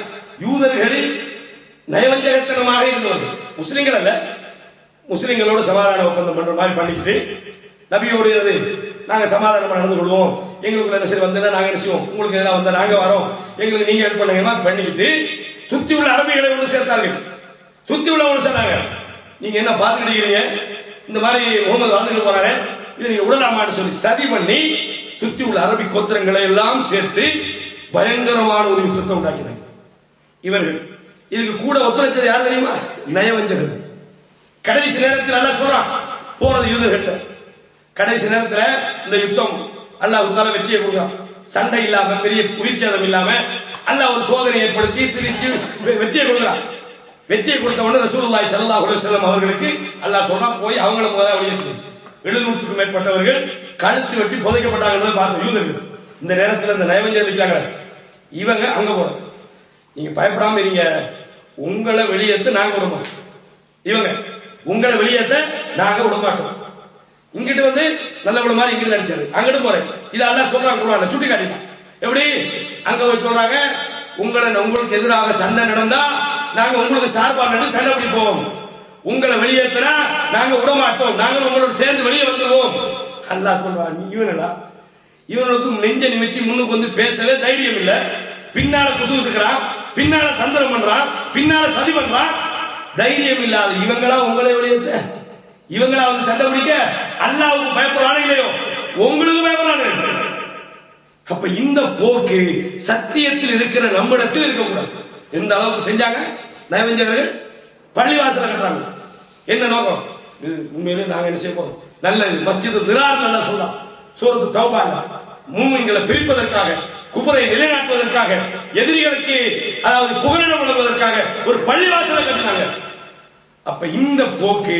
S2: யூதர்களில் நயவஞ்சகத்தனமாக இருந்தவர்கள், முஸ்லிம்கள் அல்ல. முஸ்லிம்களோட சமாதான ஒப்பந்தம் பண்ற மாதிரி பண்ணிக்கிட்டு நபியோடு நாங்க சமாதானமா நடந்து கொள்வோம், எங்களுக்குள்ள என்ன சரி வந்தா நாங்க என்ன செய்வோம், உங்களுக்கு எதாவது வந்தா நாங்க வரோம், எங்களுக்கு நீங்க ஹெல்ப் பண்ணுங்க பண்ணிக்கிட்டு சுத்தி உள்ள அரபிகளை ஒன்று சேர்த்தார்கள். சுத்தி உள்ள ஒன்று சேர்ந்தாங்க, நீங்க என்ன பார்த்துக்கிட்டீங்க, இந்த மாதிரி முகமது வாழ்ந்துட்டு போறாரு, இதை நீங்க விடலாமான்னு சொல்லி சதி பண்ணி சுத்தி உள்ள அரபி கோத்திரங்களை எல்லாம் சேர்த்து பயங்கரமான ஒரு யுத்தத்தை உண்டாக்கினாங்க. இவர்கள் இதுக்கு கூட ஒத்துழைச்சது யார் தெரியுமா? நயவஞ்சகர்கள். கடைசி நேரத்தில் அல்லாஹ் சொல்றான், போறது யூதர்கள்ட்ட. கடைசி நேரத்தில் இந்த யுத்தம் அல்லாஹ் தஆலா வெற்றியை கொடுக்கிறான். சண்டை இல்லாம, பெரிய உயிர் சேதம் இல்லாம அல்லாஹ் ஒரு சோதனை ஏற்படுத்தி பிரிச்சு வெற்றியை கொடுக்கிறான். வெற்றியை கொடுத்த உடனே ரசூலுல்லாஹி ஸல்லல்லாஹு அலைஹி வஸல்லம் அவர்களுக்கு அல்லாஹ் சொல்றான், போய் அவங்கள முதல்ல வெளியேற்று. 700க்கும் மேற்பட்டவர்கள் கழுத்து வெட்டி புதைக்கப்பட்டாங்க பார்த்தோம் யூதர்கள். இந்த நேரத்தில் இந்த நயவஞ்சகர்கள் இருக்கிறாங்க, இவங்க அங்க போறோம், நீங்க பயப்படாம இருங்க, உங்களை வெளியேற்ற நாங்க விட மாட்டோம், இவங்க உங்களை வெளியேற்ற நாங்க விட மாட்டோம். இங்கிட்டு வந்து நல்ல விட மாதிரி இங்கிட்டு நடிச்சாரு, அங்கிட்டு போறேன். இது அல்லாஹ் சொல்றாங்க, குர்ஆன்ல சுட்டி காட்டிட்டான். எப்படி? அங்க போய் சொல்றாங்க, உங்களுக்கு எதிராக சண்டை நடந்தா நாங்க உங்களுக்கு சார்பா நின்று சண்டை பிடிப்போம், உங்களை வெளியேற்றினா நாங்க விட மாட்டோம், நாங்கள் உங்களோட சேர்ந்து வெளியே வந்துடுவோம். அல்லாஹ் சொல்றான், நீ இவனுக்கு நெஞ்ச நிமித்தி முன்னுக்கு வந்து பேசவே தைரியம் இல்லை, பின்னால குசுகுசுக்கிறான், பின்னால தந்திரம் பண்றான், பின்னால சதி பண்றான். தைரியம் இல்லாத இவங்களா உங்களை வெளியேற்ற, இவங்களா வந்து சண்டை பிடிக்க அல்லாஹ்வுக்கு பயப்படுறானே இல்லையோ, உங்களுக்கு பயப்படுறாங்க. அப்ப இந்த போக்கு சத்தியத்தில் இருக்கிற நம்மிடத்தில் இருக்கக்கூடாது. எந்த அளவுக்கு செஞ்சாங்க நயவஞ்சகர்கள்? பள்ளிவாசல கட்டுறாங்க. என்ன நோக்கம்? உண்மையிலே நாங்க என்ன செய்ய போறோம்? நல்லது. மஸ்ஜித் திரார் நல்லா சொல்லலாம். சூரத்து தௌபால மூமின்களை பிரிப்பதற்காக, குஃபரை நிலைநாட்டுவதற்காக, எதிரிகளுக்கு அதாவது புகலிடம் வழங்குவதற்காக ஒரு பள்ளிவாசலை கட்டினாங்க. அப்ப இந்த போக்கு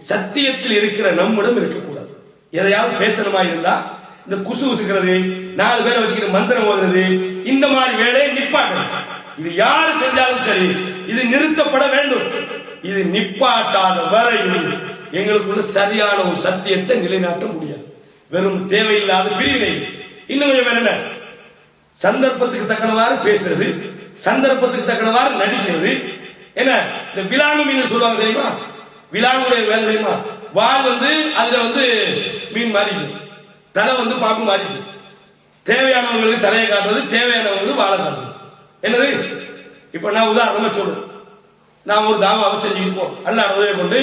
S2: சத்தியத்தில் இருக்கிற நம்மிடம் இருக்கக்கூடாது. எதையாவது பேசணுமா இருந்தா இந்த குசு குசுக்கிறது, 4 பேரை வச்சுக்கிட்டு மந்திரம் ஓதுறது, இந்த மாதிரி வேலையை நிப்பாட்டணும். இது யாரு செஞ்சாலும் சரி, இது நிறுத்தப்பட வேண்டும். இது நிப்பாட்டாத வரையில் எங்களுக்குள்ள சரியான ஒரு சத்தியத்தை நிலைநாட்ட முடியாது. வெறும் தேவையில்லாத பிரிவினை. இன்னும் கொஞ்சம் வேற என்ன, சந்தர்ப்பத்துக்கு தக்கனவாறு பேசுறது, சந்தர்ப்பத்துக்கு தக்கனவாறு நடிக்கிறது. என்ன இந்த விலாங்கு மீன் சொல்லுவாங்க தெரியுமா? விலாங்குடைய வேலை தெரியுமா? வால் வந்து அதுல வந்து மீன் மாறிக்கு, தலை வந்து பாம்பு மாறிக்கு. தேவையானவங்களுக்கு தலையை காட்டுறது, தேவையானவங்களுக்கு வாழை காட்டுறது. என்னது? இப்ப நான் உதாரணமா சொல்றேன். நாம் ஒரு தாவாவை செஞ்சுருப்போம். அல்லாஹ் உதவி கொண்டு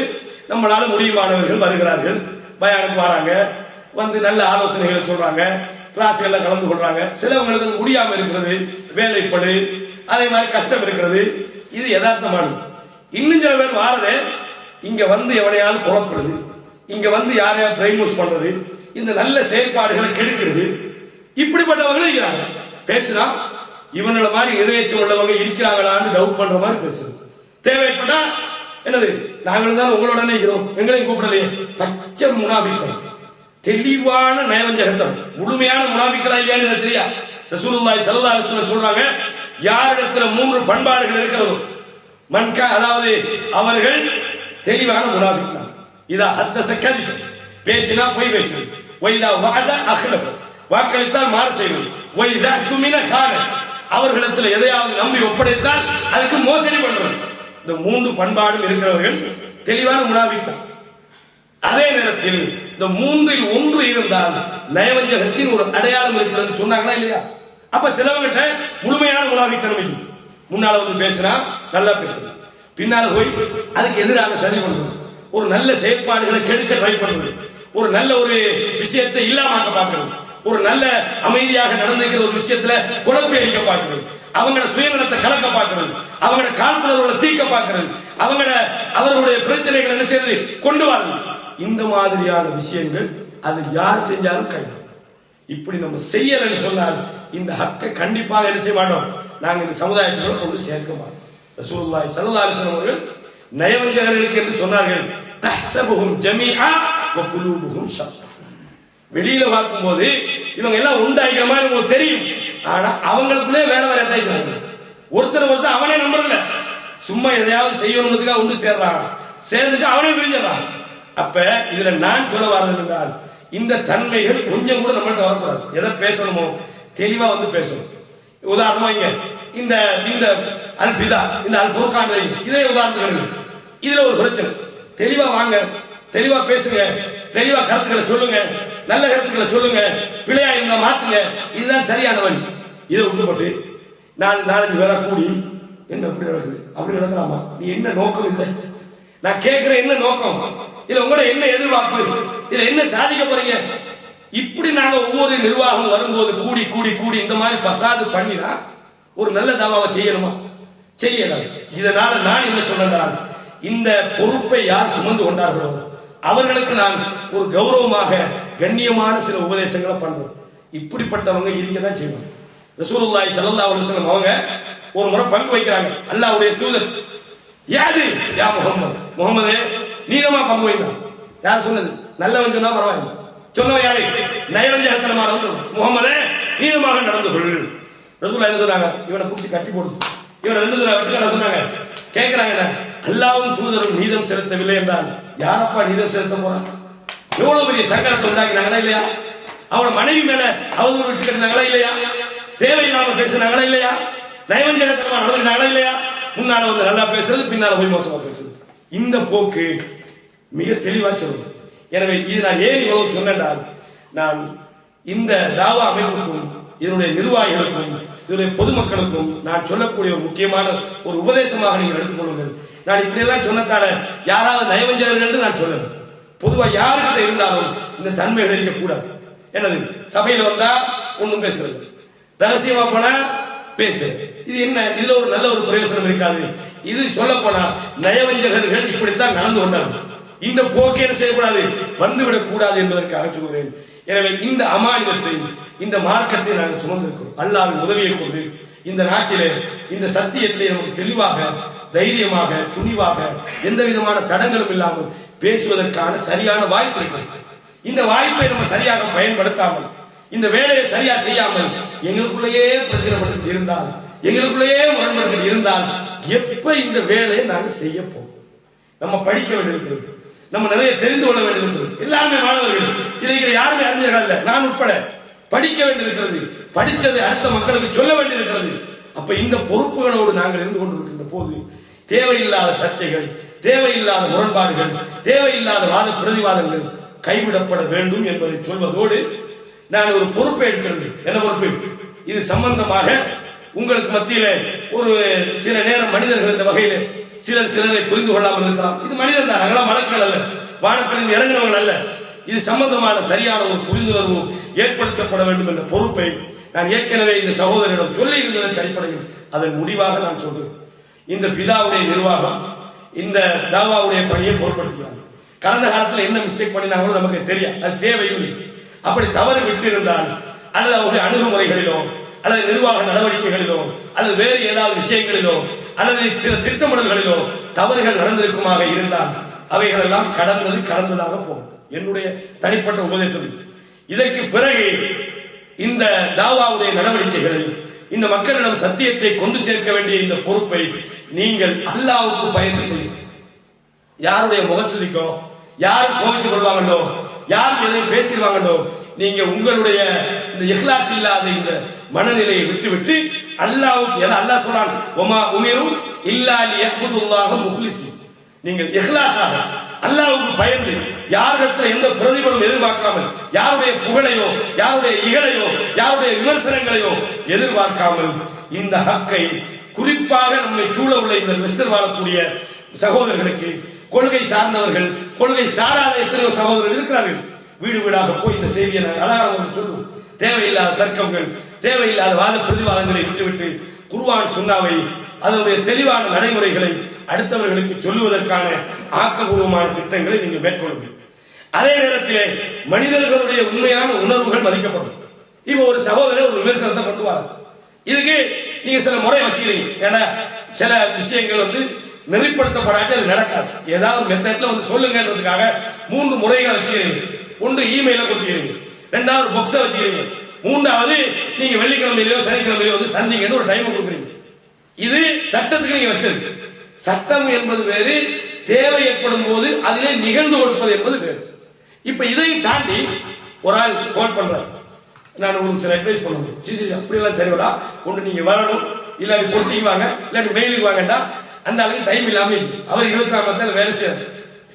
S2: நம்மளால முடியுமானவர்கள் வருகிறார்கள், பயானுக்கு வராங்க, வந்து நல்ல ஆலோசனைகளை சொல்றாங்க, கிளாஸ்கள்ல கலந்து கொள்றாங்க. சிலவங்களுக்கு முடியாம இருக்கிறது, வேலைப்படு, அதே மாதிரி கஷ்டம் இருக்கிறது. இது யதார்த்தமானது. இன்னும் சில பேர் வாரதே இங்க வந்து எவனையாவது குழப்புறது, இங்க வந்து யாரையாவது பிரெயின் வாஷ் பண்றது, இந்த நல்ல செயல்பாடுகளை கெடுக்கிறது. இப்படிப்பட்டவங்களும் இருக்கிறாங்க. பேசுனா இவங்கள மாதிரி இறையச்சம் உள்ளவங்க இருக்கிறாங்களான்னு டவுட் பண்ற மாதிரி பேசுறது. தேவைப்பட்டா என்னது, நாங்களும் தான் உங்களோடனே இருக்கிறோம், எங்களையும் கூப்பிடலையே. பச்சை முனாபித்தம், தெளிவான நயவஞ்சகத்தம். முழுமையான முனாபிக்களா இல்லையான்னு தெரியா. ரசூலுல்லாஹி ஸல்லல்லாஹு அலைஹி வஸல்லம் சொல்றாங்க, யாரிடத்துல 3 பண்பாடுகள் இருக்கிறதோ மன்கா, அதாவது அவர்கள் தெளிவான முனாபிக். இதா ஹத்தஸ கதிப், பேசினா பொய் பேசுறது. வைதா வஅத அக்லஃப, வாக்களித்தால் மாறு செய்வது. வைதா துமின கான, அவர்களிடத்தில் எதையாவது நம்பி ஒப்படைத்தால் அதுக்கு மோசடி பண்றது. இந்த 3 பண்பாடும் இருக்கிறவர்கள் தெளிவான முனாபிக். அதே நேரத்தில் இந்த 3இல் 1 இருந்தால் நயவஞ்சகத்தின் ஒரு அடையாளம் இருக்கிறது சொன்னாங்களா இல்லையா? அப்ப சிலவங்கிட்ட முழுமையான முனாபித்தனம் இல்லை. முன்னால வந்து பேசினா நல்லா பேசுறது, பின்னால போய் அதுக்கு எதிராக சதி பண்றது, ஒரு நல்ல செயற்பாடுகளை கெடுக்க ட்ரை பண்றது, ஒரு நல்ல ஒரு விஷயத்தை இல்லாம பார்க்கிறது, ஒரு நல்ல அமைதியாக நடந்துக்கிற ஒரு விஷயத்துல குழப்பி அடிக்க பார்க்கிறது, அவங்களோட சுயநலத்தை கலக்க பார்க்கிறது, அவங்களோட காழ்ப்புணர்வுகளை தீர்க்க பார்க்கிறது, அவர்களுடைய பிரச்சனைகளை என்ன செய்யறது கொண்டு வரது. இந்த மாதிரியான விஷயங்கள் அது யார் செஞ்சாலும் கை. இப்படி நம்ம செய்யலன்னு சொன்னால் இந்த ஹக்கை கண்டிப்பாக என்ன செய்ய மாட்டோம், நாங்க இந்த சமுதாயத்தோட கொண்டு சேர்க்க மாட்டோம். ரசூலுல்லாஹி ஸல்லல்லாஹு அலைஹி வஸல்லம் அவர்கள் நயவஞ்சகர்களுக்கு என்று சொன்னார்கள், தஹ்சபுஹும் ஜமீஆ வ குலூபுஹும் ஷத்தா. வெளியில பார்க்கும்போது இவங்க எல்லாம் உண்டாகிற மாதிரி உங்களுக்கு தெரியும், ஆனா அவங்களுக்குள்ளே வேற வேற எதாயிக்கிறாங்க. ஒருத்தர் அவனே நம்புறதில்ல, சும்மா எதையாவது செய்யணுன்றதுக்காக ஒன்று சேர்றாங்க, சேர்ந்துட்டு அவனே பிரிஞ்சிடறான். அப்ப இதுல நான் சொல்ல வர்றது என்றால், இந்த தன்மைகள் கொஞ்சம் கூட நம்மள்ட்ட வரக்கூடாது. எதை பேசணுமோ தெளிவா வந்து பேசணும். உதாரணமா இங்க இந்த இந்த அல்பிதா, இந்த அல் ஃபுர்கான், இதே உதாரணத்துக்கு இதுல ஒரு பிரச்சனை. தெளிவா வாங்க, தெளிவா பேசுங்க, தெளிவா கருத்துக்களை சொல்லுங்க, நல்ல கருத்துக்களை சொல்லுங்க, பிழையா இருந்தா மாத்துங்க. இதுதான் சரியான வழி. இதை விட்டுப்பட்டு நாளைக்கு வேற கூடி என்ன அப்படி நடக்குது, அப்படி நடக்கலாமா, நீ என்ன நோக்கம் இல்லை, நான் கேட்கிறேன் என்ன நோக்கம், இதுல உங்களோட என்ன எதிர்பார்ப்பு, இதுல என்ன சாதிக்க போறீங்க. இப்படி நாங்க ஒவ்வொரு நிர்வாகம் வரும்போது கூடி கூடி கூடி இந்த மாதிரி பசாது பண்ணினா ஒரு நல்ல தாவாவை செய்யணுமா? செய்யலாம். இதனால நான் என்ன சொல்றேன், இந்த பொறுப்பை யார் சுமந்து கொண்டார்களோ அவர்களுக்கு நான் ஒரு கௌரவமாக கண்ணியமான சில உபதேசங்களை பண்றோம். இப்படிப்பட்டவங்க இருக்கதான் செய்வாங்க. ரசூலுல்லாஹி ஸல்லல்லாஹு அலைஹி வஸல்லம் அவங்க ஒரு முறை பங்கு வைக்கிறாங்க. அல்லாஹ்வுடைய தூதர், யாது யா முஹம்மதே நீதமா பங்கு வைக்கணும். யார் சொன்னது? நல்லவன் சொன்னா பரவாயில்லை, சொன்னவன் யாரு? நயவஞ்சகத்தனமானவன். முஹம்மதே நீதமாக நடந்து கொள். ரசூலுல்லாஹ் என்ன சொன்னாங்க? இவனை பிடிச்சி கட்டி போடுது, இவனை 2 தடவை வெட்டுக்க சொன்னாங்க. கேட்கிறாங்க, அல்லாஹ்வும் தூதரும் நீதம் செலுத்தவில்லை என்றால் யாரப்பா நீதம் செலுத்த போறான்? எவ்வளவு பெரிய சங்கடத்தை உண்டாக்கினாங்களா இல்லையா? அவன மனைவி மேல அவதூறு விட்டு கட்டினாங்களா இல்லையா? தேவையில்லாம பேசினாங்களா இல்லையா? நயவஞ்சகத்தனமா நடந்துக்கினாங்களா இல்லையா? முன்னால வந்து நல்லா பேசுறது, பின்னால போய் மோசமா பேசுறது. இந்த போக்கு மிக தெளிவா சொல்லுது. எனவே இது நான் ஏன் இவ்வளவு சொன்னேன்டால், நான் இந்த தாவா அமைப்புக்கும் இதனுடைய நிர்வாகிகளுக்கும் இதனுடைய பொதுமக்களுக்கும் நான் சொல்லக்கூடிய ஒரு முக்கியமான ஒரு உபதேசமாக நீங்கள் எடுத்துக்கொள்ளுங்கள். நான் இப்படியெல்லாம் சொன்னதால யாராவது நயவஞ்சகர்கள் என்று நான் சொல்லல. பொதுவாக யாருக்கிட்ட இருந்தாலும் இந்த தன்மைகள் இருக்கக்கூடாது. என்னது சபையில் வந்தா ஒன்றும் பேசுறது, ரகசியமா போனா பேசு, இது என்ன? இதுல ஒரு நல்ல ஒரு பிரயோசனம் இருக்காது. இது சொல்ல போனா நயவஞ்சகர்கள் இப்படித்தான் நடந்து கொண்டார்கள். இந்த போக்கை என்ன செய்யக்கூடாது, வந்துவிடக் கூடாது என்பதற்காக சொல்கிறேன். எனவே இந்த அமானிதத்தை, இந்த மார்க்கத்தை நாங்கள் சுமந்திருக்கிறோம். அல்லாஹ்வின் உதவியை கொண்டு இந்த நாட்டிலே இந்த சத்தியத்தை நமக்கு தெளிவாக, தைரியமாக, துணிவாக, எந்த விதமான தடங்களும் இல்லாமல் பேசுவதற்கான சரியான வாய்ப்பு இருக்கிறது. இந்த வாய்ப்பை நம்ம சரியாக பயன்படுத்தாமல், இந்த வேலையை சரியா செய்யாமல் எங்களுக்குள்ளேயே பிரச்சனை இருந்தால், எங்களுக்குள்ளேயே முரண்பாடுகள் இருந்தால் எப்ப இந்த வேலையை நாங்கள் செய்ய போறோம்? நம்ம படிக்க வேண்டியிருக்கிறது, நம்ம நிறைய தெரிந்து கொள்ள வேண்டியிருக்கிறது. எல்லாருமே மாணவர்கள், இதை யாருமே அறிஞர்கள் அல்ல, நான் உட்பட படிக்க வேண்டியிருக்கிறது. படித்ததை அடுத்த மக்களுக்கு சொல்ல வேண்டியிருக்கிறது. அப்ப இந்த பொறுப்புகளோடு நாங்கள் இருந்து கொண்டிருக்கின்ற போது தேவையில்லாத சர்ச்சைகள், தேவையில்லாத முரண்பாடுகள், தேவையில்லாத வாத பிரதிவாதங்கள் கைவிடப்பட வேண்டும் என்பதை சொல்வதோடு நான் ஒரு பொறுப்பை எடுக்கிறேன். என்ன பொறுப்பு? இது சம்பந்தமாக உங்களுக்கு மத்தியில ஒரு சில நேரம் மனிதர்கள் என்ற வகையில் சிலரை புரிந்து கொள்ளாமல் இருக்கலாம். இது மனிதன் தான், நாங்களாம் மலக்கள் அல்ல, வானத்தில் இறங்கினவர்கள் அல்ல. இது சம்பந்தமான சரியான ஒரு புரிந்துணர்வு ஏற்படுத்தப்பட வேண்டும் என்ற பொறுப்பை நான் ஏற்கனவே இந்த சகோதரிடம் சொல்லி இருந்ததற்கு அடிப்படையில் அதன் முடிவாக நான் சொல்றேன். இந்த பிதாவுடைய நிர்வாகம் இந்த தாவாவுடைய பணியை பொருட்படுத்தினாங்க. கடந்த காலத்தில் என்ன மிஸ்டேக் பண்ணினாங்களோ நமக்கு தெரியும், அது தேவையில்லை. அப்படி தவறு விட்டிருந்தால் அல்லது அவருடைய அணுகுமுறைகளிலோ அல்லது நிர்வாக நடவடிக்கைகளிலோ அல்லது வேறு ஏதாவது விஷயங்களிலோ அல்லது சில திட்டமிடல்களிலோ தவறுகள் நடந்திருக்குமாக இருந்தால் அவைகள் எல்லாம் கடந்ததாக போகும். என்னுடைய தனிப்பட்ட உபதேசம். இதற்கு பிறகு இந்த தாவாவுடைய நடவடிக்கைகளை, இந்த மக்களிடம் சத்தியத்தை கொண்டு சேர்க்க வேண்டிய இந்த பொறுப்பை நீங்கள் அல்லாஹ்வுக்கு பயந்து செய்யும். யாருடைய முகச்சுலிக்கோ, யார் கோபிச்சு கொள்வாங்களோ, யார் எதை பேசிடுவாங்களோ, நீங்க உங்களுடைய இந்த இஹ்லாஸ் இல்லாத இந்த மனநிலையை விட்டுவிட்டு அல்லாஹ்வுக்கு, அல்லாஹ் சொல்றான், வமா உமிரு இல்லா லியஅ்புதுல்லாஹ முஹ்லிஸீன், நீங்கள் இஹ்லாஸாக அல்லாஹ்வுக்கு பயந்து யாரிடத்தில் எந்த பிரதிபலம் எதிர்பார்க்காமல், யாருடைய புகழையோ, யாருடைய இகழையோ, யாருடைய விமர்சனங்களையோ எதிர்பார்க்காமல் இந்த ஹக்கை, குறிப்பாக நம்மை சூழ உள்ள இந்த வெஸ்டர் வாழக்கூடிய சகோதரர்களுக்கு, கொள்கை சார்ந்தவர்கள், கொள்கை சாராத எத்தனையோ சகோதரர்கள் இருக்கிறார்கள். வீடு வீடாக போய் இந்த செய்தியை நாங்கள் அழகாக சொல்லுவோம். தேவையில்லாத தர்க்கங்கள், தேவையில்லாத வாத பிரதிவாதங்களை விட்டுவிட்டு குர்ஆன் சுன்னாவை, அதனுடைய தெளிவான நடைமுறைகளை அடுத்தவர்களுக்கு சொல்லுவதற்கான ஆக்கப்பூர்வமான திட்டங்களை நீங்கள் மேற்கொள்ளுங்கள். அதே நேரத்திலே மனிதர்களுடைய உண்மையான உணர்வுகள் மதிக்கப்படும். இப்போ ஒரு சகோதரர் ஒரு விமர்சனத்தை கொண்டு வர, இதுக்கு நீங்க சில முறை வச்சுக்கிறீங்க. ஏன்னா சில விஷயங்கள் நெறிப்படுத்தப்படாட்டி அது நடக்காது. ஏதாவது மெத்தட்ல சொல்லுங்கன்றதுக்காக 3 முறைகளை வச்சுக்கிறீங்க. ஒன்று இமெயில கொடுத்துக்கிறீங்க, 2வது பாக்ஸை வச்சுக்கிறீங்க, 3வது நீங்க வெள்ளிக்கிழமையிலோ சனிக்கிழமையிலோ சந்திங்கன்னு ஒரு டைம் கொடுக்குறீங்க. இது சட்டத்துக்கு நீங்க வச்சிருக்கு. சட்டம் என்பது வேறு, தேவை ஏற்படும் போது அதிலே நிகழ்ந்து கொடுப்பது என்பது வேறு. இப்ப இதையும் தாண்டி ஒரு ஆள் கால் பண்றாரு, நான் உங்களுக்கு சில அட்வைஸ் பண்ணணும், அப்படியெல்லாம் சரி வரா, ஒன்று நீங்க வரணும், இல்லாட்டி போட்டிக்கு வாங்க, இல்லாட்டி மெயிலுக்கு வாங்கண்டா, அந்த அளவுக்கு டைம் இல்லாம அவர் 24 மணி நேரம் வேலை செய்யறாரு.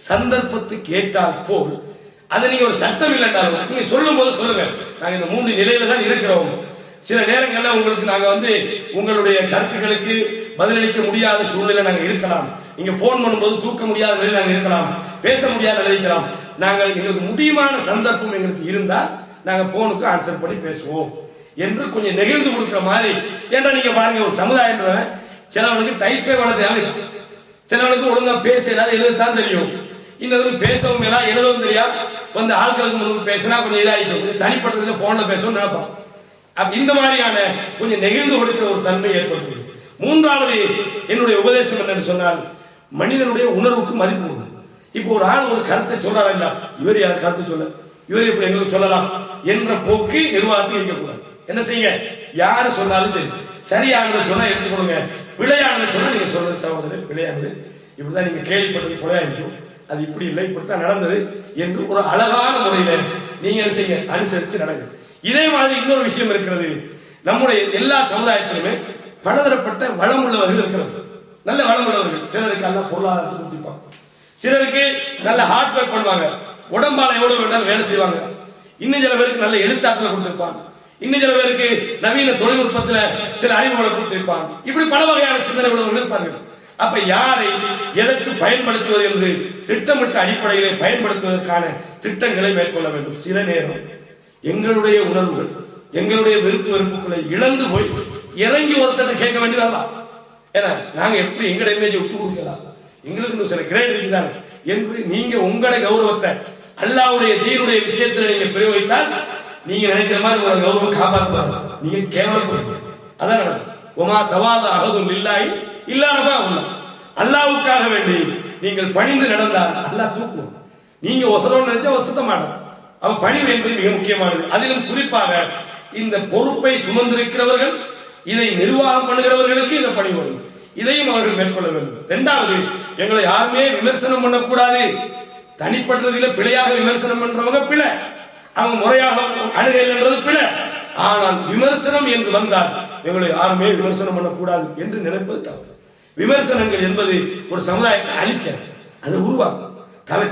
S2: சந்தர்ப்பத்துக்கு ஏற்றால் போல் அதை நீங்க ஒரு சட்டம் இல்லைன்றாலும் நீங்க சொல்லும் போது சொல்லுங்க, நாங்க இந்த 3 நிலையில தான் இருக்கிறோம். சில நேரங்கள்ல உங்களுக்கு நாங்க உங்களுடைய கருத்துக்களுக்கு பதிலளிக்க முடியாத சூழ்நிலை நாங்க இருக்கலாம். நீங்க போன் பண்ணும்போது தூக்க முடியாத நிலையில் நாங்க இருக்கலாம், பேச முடியாத நிலையில் இருக்கலாம். நாங்கள் எங்களுக்கு முடியுமான சந்தர்ப்பம் எங்களுக்கு இருந்தால் நாங்க போனுக்கு ஆன்சர் பண்ணி பேசுவோம் என்று கொஞ்சம் நெகிழ்ந்து கொடுக்குற மாதிரி. ஏன்னா நீங்க பாருங்க, ஒரு சமுதாயம் சிலவனுக்கு டைப்பே பண்ண தெரியாது, சிலவனுக்கு ஒழுங்கா பேச ஏதாவது எழுதத்தான் தெரியும், இன்னதும் பேசவும் எல்லாம் எழுதவும் தெரியா. ஆட்களுக்கு முன்னாடி பேசினா கொஞ்சம் இதாகிடும், கொஞ்சம் தனிப்பட்டதுல போன்ல பேசவும் நினைப்பான். இந்த மாதிரியான கொஞ்சம் நெகிழ்ந்து கொடுக்கிற ஒரு தன்மை ஏற்படுத்துது. 3வது என்னுடைய உபதேசம் என்னன்னு சொன்னால், மனிதனுடைய உணர்வுக்கு மதிப்பு உண்டு. இப்போ ஒரு ஆள் ஒரு கருத்தை சொல்றாரு, இல்ல இவர் யார் கருத்தை சொல்ல, இவர் எப்படி எங்களுக்கு சொல்லலாம் என்ற போக்கு நிர்வாகத்தில் இருக்கக்கூடாது. என்ன செய்ய, யாரு சொன்னாலும் சரி, சரியானதை சொன்னா எடுத்துக்கொள்ளுங்க, பிழையானதை சொன்னா நீங்க சொல்றது சகோதரர் பிழையானது, இப்படிதான் நீங்க கேள்விப்பட்டது பிழையா இருக்கும், அது இப்படி இல்லை, இப்படித்தான் நடந்தது என்று ஒரு அழகான முறையில நீங்க என்ன செய்ய, அனுசரித்து நடங்க. இதே மாதிரி இன்னொரு விஷயம் இருக்கிறது. நம்முடைய எல்லா சமுதாயத்திலுமே பலதரப்பட்ட வளம் உள்ளவர்கள் இருக்கிறார்கள், நல்ல வளம் உள்ளவர்கள். சிலருக்கு நல்ல பொருளாதாரத்தை கொடுத்திருப்பாங்க, சிலருக்கு நல்ல ஹார்ட் ஒர்க் பண்ணுவாங்க, உடம்பால எவ்வளவு வேண்டாலும் வேலை செய்வாங்க. இன்னும் சில பேருக்கு நல்ல எழுத்தாற்றலை கொடுத்திருப்பாங்க, இன்னும் சில பேருக்கு நவீன தொழில்நுட்பத்துல சில அறிவுகளை கொடுத்திருப்பாங்க. இப்படி பல வகையான சிந்தனை உள்ளவர்கள் இருப்பார்கள். அப்ப யாரை எதற்கு பயன்படுத்துவது என்று திட்டமிட்ட அடிப்படையிலே பயன்படுத்துவதற்கான திட்டங்களை மேற்கொள்ள வேண்டும். சில நேரம் எங்களுடைய உணர்வுகள், எங்களுடைய விருப்பு வெறுப்புகளை இழந்து போய் இறங்கி ஒருத்தட்ட கேட்க வேண்டி வரலாம். ஏன்னா நாங்க எப்படி எங்கட இமேஜை விட்டு கொடுக்கலாம், எங்களுக்கு சில கிரேட் இருக்குதானே என்று நீங்க உங்களோட கௌரவத்தை அல்லாஹ்வுடைய தீனுடைய விஷயத்துல நீங்க பிரயோகித்தால் நீங்க நினைக்கிற மாதிரி உங்களோட கௌரவம் காப்பாற்றுவாங்க, நீங்க கேவலப்படுவீங்க. அதான் நடக்கும். ஒமா தவாத அகதும் இல்லாய் இல்லாதவா உள்ள அல்லாஹ்வுக்காக வேண்டி நீங்கள் பணிந்து நடந்தால் அல்லாஹ் தூக்குவோம். நீங்க ஒசரோன்னு நினைச்சா ஒசத்த மாட்டோம். அவன் பணிவு என்பது மிக முக்கியமானது. அதிலும் குறிப்பாக இந்த பொறுப்பை சுமந்திருக்கிறவர்கள், இதை நிர்வாகம் பண்ணுகிறவர்களுக்கு இந்த பணி வரும். இதையும் அவர்கள் மேற்கொள்ள வேண்டும். இரண்டாவது, எங்களை யாருமே விமர்சனம் பண்ணக்கூடாது. தனிப்பட்டதில பிழையாக விமர்சனம் பண்றவங்க பிழை, அவங்க முறையாக அணுகல்ன்றது பிழை. ஆனால் விமர்சனம் என்று வந்தால் எங்களை யாருமே விமர்சனம் பண்ணக்கூடாது என்று நினைப்பது தவறு. விமர்சனங்கள் என்பது ஒரு சமுதாயத்தை அழிக்க, அதை உருவாக்கும்.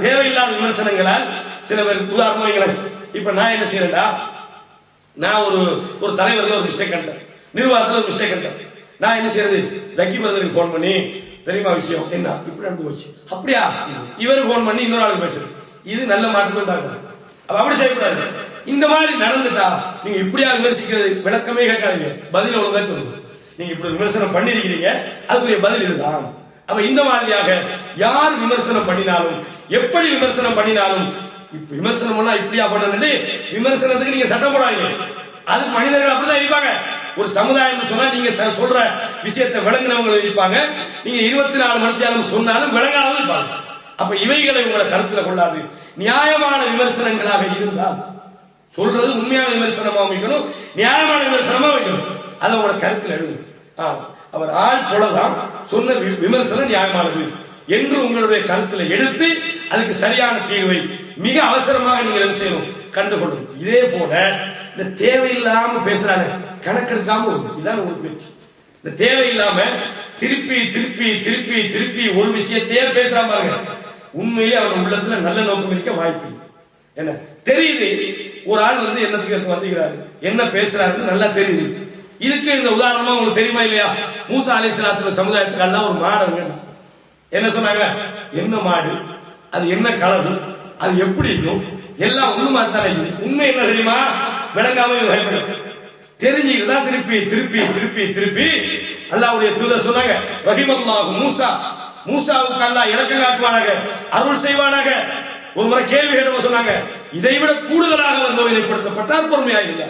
S2: தேவையில்லாத விமர்சனங்களால் சில பேர் உதாரணம், இப்ப நான் என்ன செய்யறேன்டா, நான் ஒரு தலைவர்கள் ஒரு மிஸ்டேக் கண்டேன், நிர்வாகத்தில் ஒரு மிஸ்டேக் கண்டேன். நான் என்ன செய்யறது, ஜக்கி பிரதருக்கு போன் பண்ணி தெரியுமா விஷயம் என்ன இப்படி நடந்து போச்சு, அப்படியா இவருக்கு போன் பண்ணி இன்னொரு ஆளுக்கு பேசுறது, இது நல்ல மாற்றத்தை உண்டாக்குது. அப்படி செய்யக்கூடாது. இந்த மாதிரி நடந்துட்டா நீங்க இப்படியா விமர்சிக்கிறது, விளக்கமே கேட்காதீங்க, பதில் ஒழுங்கா சொல்லுங்க. நீங்க இப்படி விமர்சனம் பண்ணிருக்கிறீங்க, அதுக்குரிய பதில் இதுதான். அப்ப இந்த மாதிரியாக யார் விமர்சனம் பண்ணினாலும், எப்படி விமர்சனம் பண்ணினாலும், விமர்சனம் பண்ணா இப்படியா பண்ணு விமர்சனத்துக்கு நீங்க சட்டம் போடாதீங்க. அது மனிதர்கள் அப்படிதான் இருப்பாங்க. ஒரு சமுதாயம் சொன்னா நீங்க சொல்ற விஷயத்தை விளங்கினவங்க இருப்பாங்க, நீங்க 24 மணி நேரம் சொன்னாலும் விளங்காதவங்க இருப்பாங்க. அப்ப இவைகளை உங்களை கருத்துல கொள்ளாது. நியாயமான விமர்சனங்களாக இருந்தால், சொல்றது உண்மையான விமர்சனமா வைக்கணும், நியாயமான விமர்சனமா வைக்கணும். அதை உங்களோட கருத்தில் எடுங்க. அவர் ஆள் போலதான் சொன்ன விமர்சனம் நியாயமானது என்று உங்களுடைய கருத்தில் எடுத்து அதுக்கு சரியான தீர்வை மிக அவசரமாக நீங்கள் என்ன செய்யணும், கண்டுகொள்ளும். இதே போல இந்த தேவையில்லாம பேசுறாங்க, கணக்கெடுக்காம இதான் உங்களுக்கு பேச்சு. இந்த தேவையில்லாம திருப்பி திருப்பி திருப்பி திருப்பி ஒரு விஷயத்தையே பேசுறாம உண்மையிலே அவன் உள்ளத்துல நல்ல நோக்கம் இருக்க வாய்ப்பு என்ன தெரியுது. ஒரு ஆள் என்னத்துக்கு வந்துக்கிறாரு, என்ன பேசுறாருன்னு நல்லா தெரியுது. இதுக்கு இந்த உதாரணமா உங்களுக்கு தெரியுமா இல்லையா, மூசா அலைஹிஸ்ஸலாத்து சமுதாயத்துக்கு எல்லாம் ஒரு மாடு என்ன சொன்னாங்க, என்ன மாடு, அது என்ன கலரு, அது எப்படி இருக்கும், எல்லாம் ஒண்ணுமா தானே. உண்மை என்ன தெரியுமா, விளங்காம தெரிஞ்சுக்கிட்டு தான் திருப்பி திருப்பி திருப்பி திருப்பி அல்லாஹ்வுடைய தூதர் சொன்னாங்க, ரஹிமல்லாஹு மூசா, மூசாவுக்கு அல்லாஹ் இரக்கம் காட்டுவானாக, அருள் செய்வானாக. ஒரு முறை கேள்வி கேட்டவங்க சொன்னாங்க, இதை விட கூடுதலாக அவர் நோய்ப்படுத்தப்பட்டார், பொறுமையா இல்ல,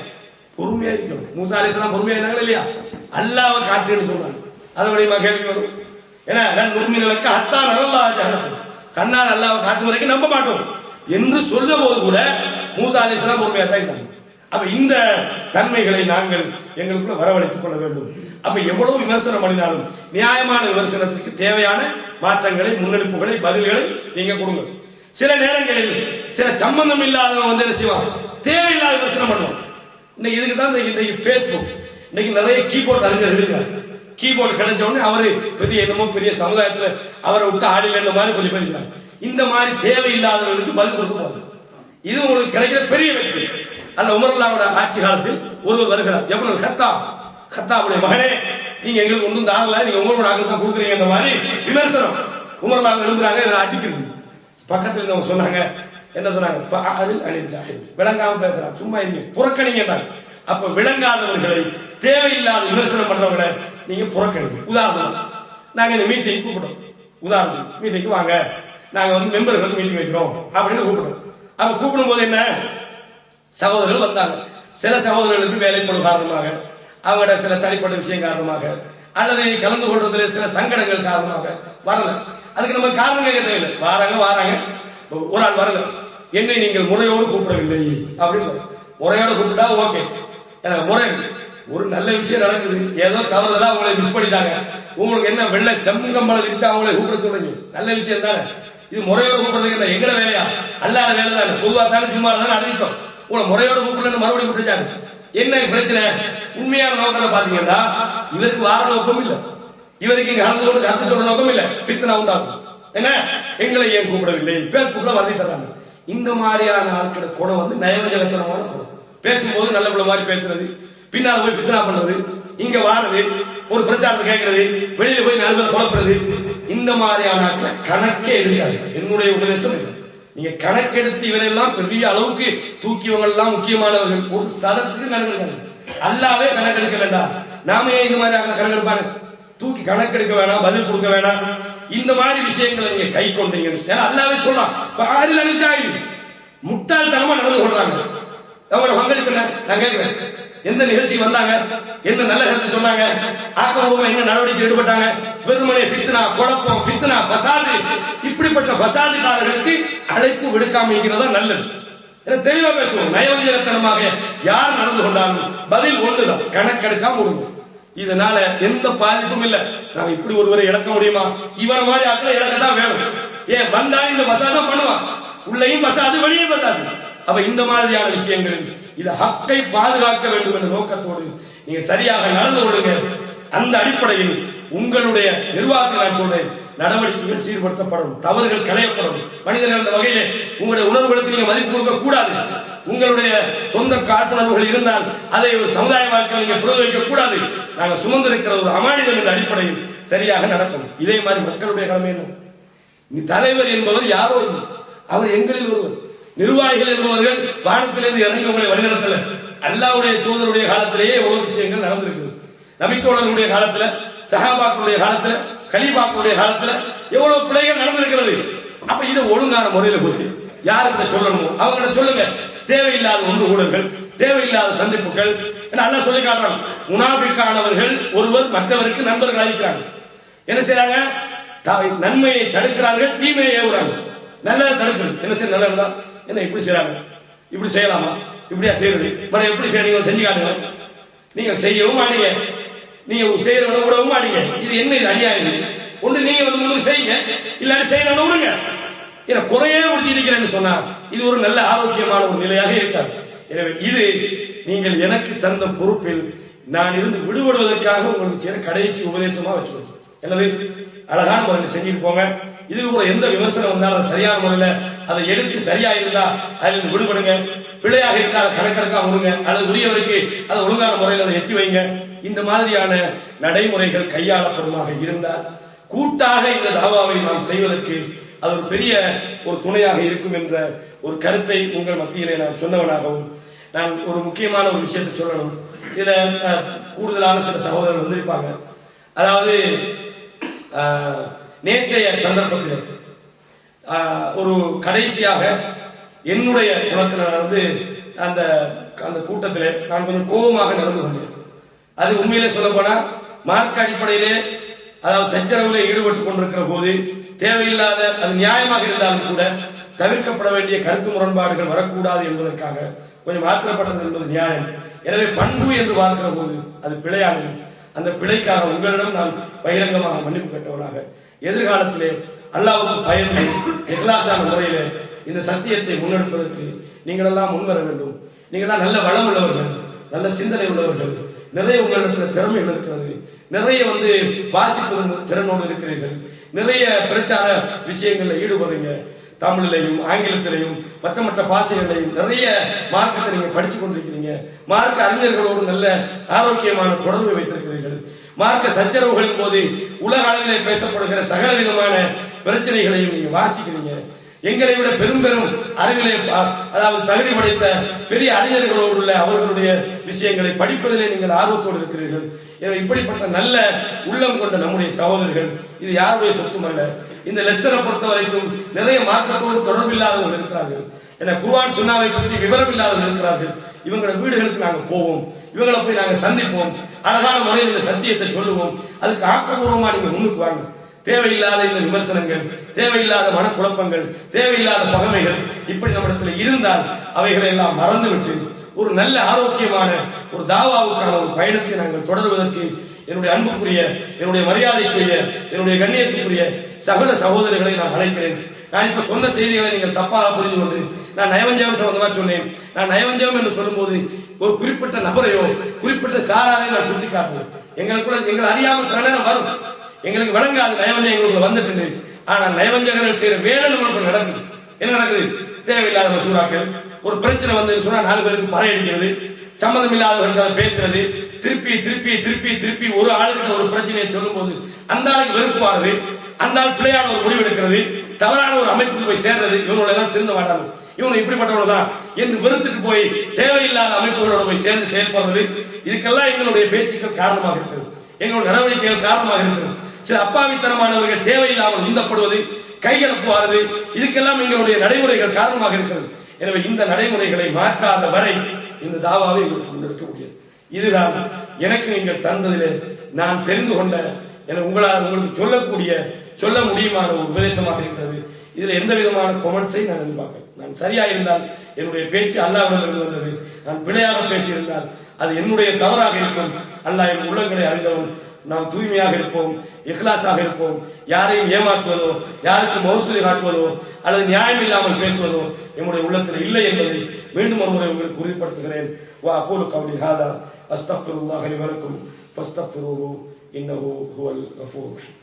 S2: பொறுமையா இருக்கணும். மூசா அலைஹிஸ்ஸலாம் பொறுமையா இருந்தாங்க இல்லையா, அல்லாஹ்வை காட்டுன்னு சொன்னாங்க. அதை விட கேள்வி வரும். ஏன்னா நான் நுர்மினலுக்கு அத்தா நல்லா கண்ணால் அல்லாஹ்வை காட்டும் வரைக்கும் நம்ப மாட்டோம் என்று சொல்ல போது கூட மூசா அலைஹிஸ்ஸலாம் பொறுமையா தான் இருந்தாங்க. அப்ப இந்த தன்மைகளை நாங்கள் எங்களுக்குள்ள வரவழைத்துக் கொள்ள வேண்டும். அப்ப எவ்வளவு விமர்சனம் பண்ணினாலும் நியாயமான விமர்சனத்துக்கு தேவையான மாற்றங்களை, முன்னெடுப்புகளை, பதில்களை நீங்க கொடுங்க. சில நேரங்களில் சில சம்பந்தம் இல்லாதவங்க என்ன செய்வான், தேவையில்லாத விமர்சனம் பண்ணுவோம். இன்னைக்கு இதுக்கு தான் இன்னைக்கு பேஸ்புக், இன்னைக்கு நிறைய கீபோர்ட் அறிஞர்கள் இருக்காங்க. கீபோர்டு கிடைச்ச உடனே அவரு பெரிய என்னமோ பெரிய சமுதாயத்துல அவரை விட்டு ஆடில இந்த மாதிரி கொஞ்சம் பேர் இருக்காங்க. இந்த மாதிரி தேவையில்லாதவர்களுக்கு பதில் கொடுக்க போகுது. இது உங்களுக்கு கிடைக்கிற பெரிய வெற்றி. அல்ல உமர்லாவோட ஆட்சி காலத்தில் ஒருவர் வருகிறார், எவ்வளவு கத்தாவுடைய மகனே, நீங்க எங்களுக்கு ஒன்றும் தாங்கல, நீங்க உங்களோட ஆட்கள் தான் கொடுக்குறீங்க. இந்த மாதிரி விமர்சனம் உமர்லாவை எழுதுறாங்க, இதை அடிக்கிறது. பக்கத்தில் இருந்தவங்க சொன்னாங்க, என்ன சொன்னாங்க, விளங்காம பேசுறாங்க, சும்மா இருங்க, புறக்கணிங்க. அப்ப விளங்காதவர்களை, தேவையில்லாத விமர்சனம் பண்றவங்களை நீங்க புறக்கணிங்க. உதாரணம், நாங்க இந்த மீட்டிங் கூப்பிட்டோம், உதாரணத்துக்கு மீட்டிங்கு வாங்க, நாங்க மெம்பர்களுக்கு மீட்டிங் வைக்கிறோம் அப்படின்னு கூப்பிட்டோம். அப்ப கூப்பிடும் போது என்ன, சகோதரர்கள் வந்தாங்க. சில சகோதரர்களுக்கு வேலைப்படும் காரணமாக, அவங்களோட சில தனிப்பட்ட விஷயம் காரணமாக, அல்லது கலந்து கொள்றதுல சில சங்கடங்கள் காரணமாக வரல. அதுக்கு நம்ம காரணம் கேட்க தேவையில்லை. வாராங்க, ஒரு ஆள் வரல, என்னை நீங்கள் முறையோடு கூப்பிடவில்லை அப்படின்னு. முறையோடு கூப்பிட்டா ஓகே, முறை ஒரு நல்ல விஷயம் நடக்குது, ஏதோ தவறுதலா அவங்களை மிஸ் பண்ணிட்டாங்க, உங்களுக்கு என்ன வெள்ளை செம்மங்கம்பளம் விரிச்சா அவங்களை கூப்பிட சொல்றீங்க, நல்ல விஷயம் தானே. இது முறையோடு கூப்பிடுறதுக்கு என்ன எங்கட வேலையா, அல்லாத வேலை தானே, பொதுவாக தானே, சும்மா தானே அறிவிச்சோம். உங்களை முறையோடு கூப்பிடலன்னு மறுபடியும் கூப்பிட்டாங்க. என்ன பிரச்சனை, உண்மையான நோக்கம் பாத்தீங்கன்னா இவருக்கு வார நோக்கம் இல்ல, இவருக்கு இங்க கலந்து கொண்டு கருத்து சொல்ற நோக்கம் இல்ல, ஃபித்னா உண்டாகும். என்ன எங்களை ஏன் கூப்பிடவில்லை, பேஸ்புக்ல வருதி தர்றாங்க. இந்த மாதிரியான ஆட்களோட குணம் நயவஞ்சகத்தனமான குணம். பேசும்போது நல்ல பிள்ளை மாதிரி பேசுறது, பின்னால் போய் பித்தனா பண்றது, இங்க வாரது, ஒரு பிரச்சாரத்தை கேட்கறது, வெளியில போய் 4 பேர் குழப்புறது, இந்த மாதிரியான கணக்கே எடுக்காது. என்னுடைய உபதேசம் இது. நீங்க கணக்கெடுத்து இவரெல்லாம் பெரிய அளவுக்கு தூக்கியவங்க எல்லாம் முக்கியமானவர்கள், ஒரு சதத்துக்கு கணக்கெடுக்காது. அல்லாவே கணக்கெடுக்கலண்டா நாம ஏன் இந்த மாதிரி கணக்கெடுப்பாங்க? தூக்கி கணக்கெடுக்க வேணாம், பதில் கொடுக்க வேணாம். இந்த மாதிரி விஷயங்களை நீங்க கை கொண்டீங்கன்னு அல்லாவே சொல்லலாம். முட்டாள்தனமா நடந்து கொள்றாங்க. அவங்களோட பங்களிப்பு என்ன? நான் கேட்கிறேன், எந்த நிகழ்ச்சிக்கு வந்தாங்க, என்ன நல்ல கருத்து சொன்னாங்க, ஆக்கபூர்வமா என்ன நடவடிக்கை ஈடுபட்டாங்க? வெறுமனே பித்னா, குழப்பம், பித்னா, பசாது, இப்படிப்பட்ட பசாதுக்காரர்களுக்கு அழைப்பு விடுக்காம இருக்கிறதா நல்லது. தெளிவா பேசுவோம். நயவஞ்சகத்தனமாக யார் நடந்து கொண்டாலும் பதில் ஒண்ணுதான், கணக்கெடுக்காம விடுங்க. இதனால எந்த பாதிப்பும் இல்லை. நாங்க இப்படி ஒருவரை இழக்க முடியுமா? இவன மாதிரி ஆட்களை இழக்கத்தான் வேணும். ஏன் வந்தா இந்த பசாதான் பண்ணுவான், உள்ளேயும் பசாது, வெளியே பசாது. அப்ப இந்த மாதிரியான விஷயங்கள் இது ஹக்கை பாதுகாக்க வேண்டும் என்ற நோக்கத்தோடு நீங்க சரியாக நடந்து கொள்ளுங்க. அந்த அடிப்படையில் உங்களுடைய நிர்வாகத்தில் நான் சொல்றேன், நடவடிக்கைகள் சீர்படுத்தப்படும், தவறுகள் களையப்படும். மனிதர்கள் அந்த வகையிலே உங்களுடைய உணர்வுகளுக்கு நீங்க மதிப்பு கொடுக்க கூடாது. உங்களுடைய சொந்த காழ்ப்புணர்வுகள் இருந்தால் அதை ஒரு சமுதாய வாழ்க்கையில் நீங்க பிரயோகிக்க கூடாது. நாங்கள் சுமந்திருக்கிற ஒரு அமானிதம் என்ற அடிப்படையில் சரியாக நடக்கும். இதே மாதிரி மக்களுடைய கடமை என்ன? நீ தலைவர் என்பவர் யாரோ இல்லை, அவர் எங்களில் ஒருவர். நிர்வாகிகள் என்பவர்கள் வானத்திலிருந்து இறங்கி உங்களை வழிநடத்தல. அல்லாஹ்வுடைய தூதருடைய காலத்திலேயே எவ்வளவு விஷயங்கள் நடந்திருக்குது. நபித்தோழர்களுடைய காலத்துல, சஹாபாக்களுடைய காலத்துல, கலீஃபாக்களுடைய காலத்துல எவ்வளவு பிழைகள் நடந்திருக்கிறது. அப்ப இதை ஒழுங்கான முறையில போய் யாருக்கிட்ட சொல்லணுமோ அவங்ககிட்ட சொல்லுங்க. தேவையில்லாத ஒன்று ஊழல்கள், தேவையில்லாத சந்திப்புகள் அல்லாஹ் சொல்லி காட்டுறாங்க. முனாஃபிக்கானவர்கள் ஒருவர் மற்றவருக்கு நண்பர்கள் அளிக்கிறாங்க. என்ன செய்யறாங்க? நன்மையை தடுக்கிறார்கள், தீமையை ஏவுறாங்க. நல்லதை தடுக்கிறது. என்ன செய்ய நல்லதா? என்ன இப்படி செய்யறாங்க, இப்படி செய்யலாமா, இப்படியா செய்யறது, எப்படி செய்ய செஞ்சு காட்டுங்க. நீங்க செய்யவும் மாட்டீங்க, நீங்க செய்யறவன விடவும் மாட்டீங்க. இது என்ன? இது அநியாயம். ஒன்று நீங்க முன்னுக்கு செய்யுங்க, இல்லாட்டி செய்யறவன விடுங்க. ஏன்னா குறையே முடிச்சிருக்கிறேன்னு சொன்னா இது ஒரு நல்ல ஆரோக்கியமான ஒரு நிலையாக இருக்காது. எனவே இது நீங்கள் எனக்கு தந்த பொறுப்பில் நான் இருந்து விடுபடுவதற்காக உங்களுக்கு செய்யற கடைசி உபதேசமா வச்சுக்கணும். என்னது? அழகான முறையில் செஞ்சுட்டு போங்க. இது கூட எந்த விமர்சனம் வந்தாலும் சரியான முறையில் அதை எடுத்து சரியா இருந்தா அதில் விடுபடுங்க. பிழையாக இருந்தால் கணக்கெடுக்காம விடுங்க, அல்லது உரியவருக்கு அதை ஒழுங்கான முறையில் அதை எத்தி வைங்க. இந்த மாதிரியான நடைமுறைகள் கையாளப்படுமாக இருந்தால் கூட்டாக இந்த தாவாவை நாம் செய்வதற்கு அது ஒரு பெரிய ஒரு துணையாக இருக்கும் என்ற ஒரு கருத்தை உங்கள் மத்தியிலே நான் சொன்னவனாகவும், நான் ஒரு முக்கியமான ஒரு விஷயத்தை சொல்லணும். இதுல கூடுதலான சில சகோதரர்கள் வந்திருப்பாங்க. அதாவது நேற்றைய சந்தர்ப்பத்தில் ஒரு கடைசியாக என்னுடைய குலத்தில் அந்த அந்த கூட்டத்தில் நான் கொஞ்சம் கோபமாக நடந்து கொண்டேன். அது உண்மையிலே சொல்ல போனா மார்க்க அடிப்படையிலே, அதாவது சச்சரவுல ஈடுபட்டு கொண்டிருக்கிற போது தேவையில்லாத, அது நியாயமாக இருந்தாலும் கூட தவிர்க்கப்பட வேண்டிய கருத்து முரண்பாடுகள் வரக்கூடாது என்பதற்காக கொஞ்சம் மாற்றப்பட்டது என்பது நியாயம். எனவே பண்பு என்று பார்க்கிற போது அது பிழையானது. அந்த பிழைக்காக உங்களிடம் நான் பகிரங்கமாக மன்னிப்பு கேட்டவனாக, எதிர்காலத்திலே அல்லாஹ்வுக்கு பயந்து இஹ்லாஸான முறையிலே இந்த சத்தியத்தை முன்னெடுப்பதற்கு நீங்களெல்லாம் முன்வர வேண்டும். நீங்களாம் நல்ல வளம் உள்ளவர்கள், நல்ல சிந்தனை உள்ளவர்கள், நிறைய உங்களிடத்தில் திறமைகள் இருக்கிறது, நிறைய வாசிப்பு திறனோடு இருக்கிறீர்கள், நிறைய பிரச்சார விஷயங்களில் ஈடுபடுறீங்க. தமிழிலையும் ஆங்கிலத்திலையும் மற்ற மற்ற பாஷைகளையும் நிறைய மார்க்கத்தை நீங்க படிச்சு கொண்டிருக்கிறீங்க. மார்க்க அறிஞர்களோடு நல்ல ஆரோக்கியமான தொடர்பு வைத்திருக்கிறீர்கள். மார்க்க சச்சரவுகளின் போது உலக அளவிலே பேசப்படுகிற சகல விதமான பிரச்சனைகளையும் நீங்க வாசிக்கிறீங்க. எங்களை விட பெரும் பெரும் அறிவிலே, அதாவது தகுதி படைத்த பெரிய அறிஞர்களோடு உள்ள அவர்களுடைய விஷயங்களை படிப்பதிலே நீங்கள் ஆர்வத்தோடு இருக்கிறீர்கள். இப்படிப்பட்ட நல்ல உள்ளம் கொண்ட நம்முடைய சகோதரர்கள், இது யாருடைய சொத்தும் அல்ல. இந்த லெஸ்டரை பொறுத்த வரைக்கும் நிறைய மார்க்கத்தோடு தொடர்பு இல்லாதவர்கள் இருக்கிறார்கள். என குர்ஆன் சுன்னாவை பற்றி விவரம் இல்லாதவர்கள் இருக்கிறார்கள். இவங்களோட வீடுகளுக்கு நாங்கள் போவோம், இவங்களை போய் நாங்கள் சந்திப்போம், அழகான முறையில் இந்த சத்தியத்தை சொல்லுவோம். அதுக்கு ஆக்கப்பூர்வமா நீங்க முன்னுக்கு வாங்க. தேவையில்லாத இந்த விமர்சனங்கள், தேவையில்லாத மனக்குழப்பங்கள், தேவையில்லாத பகைமைகள் இப்படி நம்மிடத்தில் இருந்தால் அவைகளை எல்லாம் மறந்துவிட்டு ஒரு நல்ல ஆரோக்கியமான ஒரு தாவாவுக்கான ஒரு பயணத்தை நாங்கள் தொடர்வதற்கு என்னுடைய அன்புக்குரிய, என்னுடைய மரியாதைக்குரிய, என்னுடைய கண்ணியத்துக்குரிய சகல சகோதரர்களை நான் அழைக்கிறேன். நான் இப்ப சொன்ன செய்திகளை நீங்கள் தப்பாக புரிந்து கொண்டு நான் நயவஞ்சகம் சம்பந்தமா சொன்னேன். நான் நயவஞ்சகம் என்று சொல்லும்போது ஒரு குறிப்பிட்ட நபரையோ குறிப்பிட்ட சாராரையும் நான் சுட்டி காட்டுவேன். எங்களை அறியாம சில நேரம் வரும், எங்களுக்கு விளங்காது நயவஞ்சகம் எங்களுக்குள்ள வந்துட்டு. ஆனால் நயவஞ்சகர்கள் செய்யற வேலை நம்மளுக்கு நடக்குது. என்ன நடக்குது? தேவையில்லாத மசூராக்கள், ஒரு பிரச்சனை வந்து சொன்னா 4 பேருக்கு பறை அடிக்கிறது, சம்மந்தம் இல்லாதவர்களுக்கு அதை பேசுறது, திருப்பி திருப்பி திருப்பி திருப்பி ஒரு ஆளுகிட்ட ஒரு பிரச்சனையை சொல்லும் போது அந்த ஆளுக்கு வெறுப்பு வாருது, அந்த ஆள் பிள்ளையான ஒரு முடிவு எடுக்கிறது, தவறான ஒரு அமைப்புக்கு போய் சேர்றது. இவங்கள எல்லாம் திருந்த மாட்டாங்க, இவங்க இப்படிப்பட்டவங்க தான் என்று வெறுத்துட்டு போய் தேவையில்லாத அமைப்புகளோட போய் சேர்ந்து செயல்படுறது. இதுக்கெல்லாம் எங்களுடைய பேச்சுக்கள் காரணமாக இருக்கிறது, எங்களுடைய நடவடிக்கைகள் காரணமாக இருக்கிறது. சில அப்பாவித்தனமானவர்கள் தேவையில்லாமல் உந்தப்படுவது, கைகலப்புவாரது, இதுக்கெல்லாம் எங்களுடைய நடைமுறைகள் காரணமாக இருக்கிறது. எனவே இந்த நடைமுறைகளை மாற்றாத வரை இந்த தாவாவை எங்களுக்கு முன்னெடுக்க முடியாது. இதுதான் எனக்கு நீங்கள் தந்ததிலே நான் தெரிந்து கொண்ட உங்களால் உங்களுக்கு சொல்ல முடியுமான ஒரு உபதேசமாக இருக்கிறது. இதுல எந்த விதமான கொமெண்ட்ஸை நான் எதிர்பார்க்கிறேன். நான் சரியா இருந்தால் என்னுடைய பேச்சு அல்லாஹ்விடமிருந்து வந்தது, நான் பிழையாக பேசியிருந்தால் அது என்னுடைய தவறாக இருக்கும். அல்லாஹ் என் உள்ளங்களை அறிந்தவன். நாம் தூய்மையாக இருப்போம், இஹ்லாஸாக இருப்போம். யாரையும் ஏமாற்றுவதோ, யாருக்கு மௌசூலை காட்டுவதோ அல்லது நியாயம் இல்லாமல் பேசுவதோ என்னுடைய உள்ளத்தில் இல்லை என்பதை மீண்டும் ஒரு முறை உங்களுக்கு உறுதிப்படுத்துகிறேன். வா அகூலு கௌலி ஹாதா அஸ்தக்ஃபிருல்லாஹி லி வலக்கும் ஃபஸ்தக்ஃபிருஹு இன்னஹு ஹுவல் கஃபூர் ரஹீம்.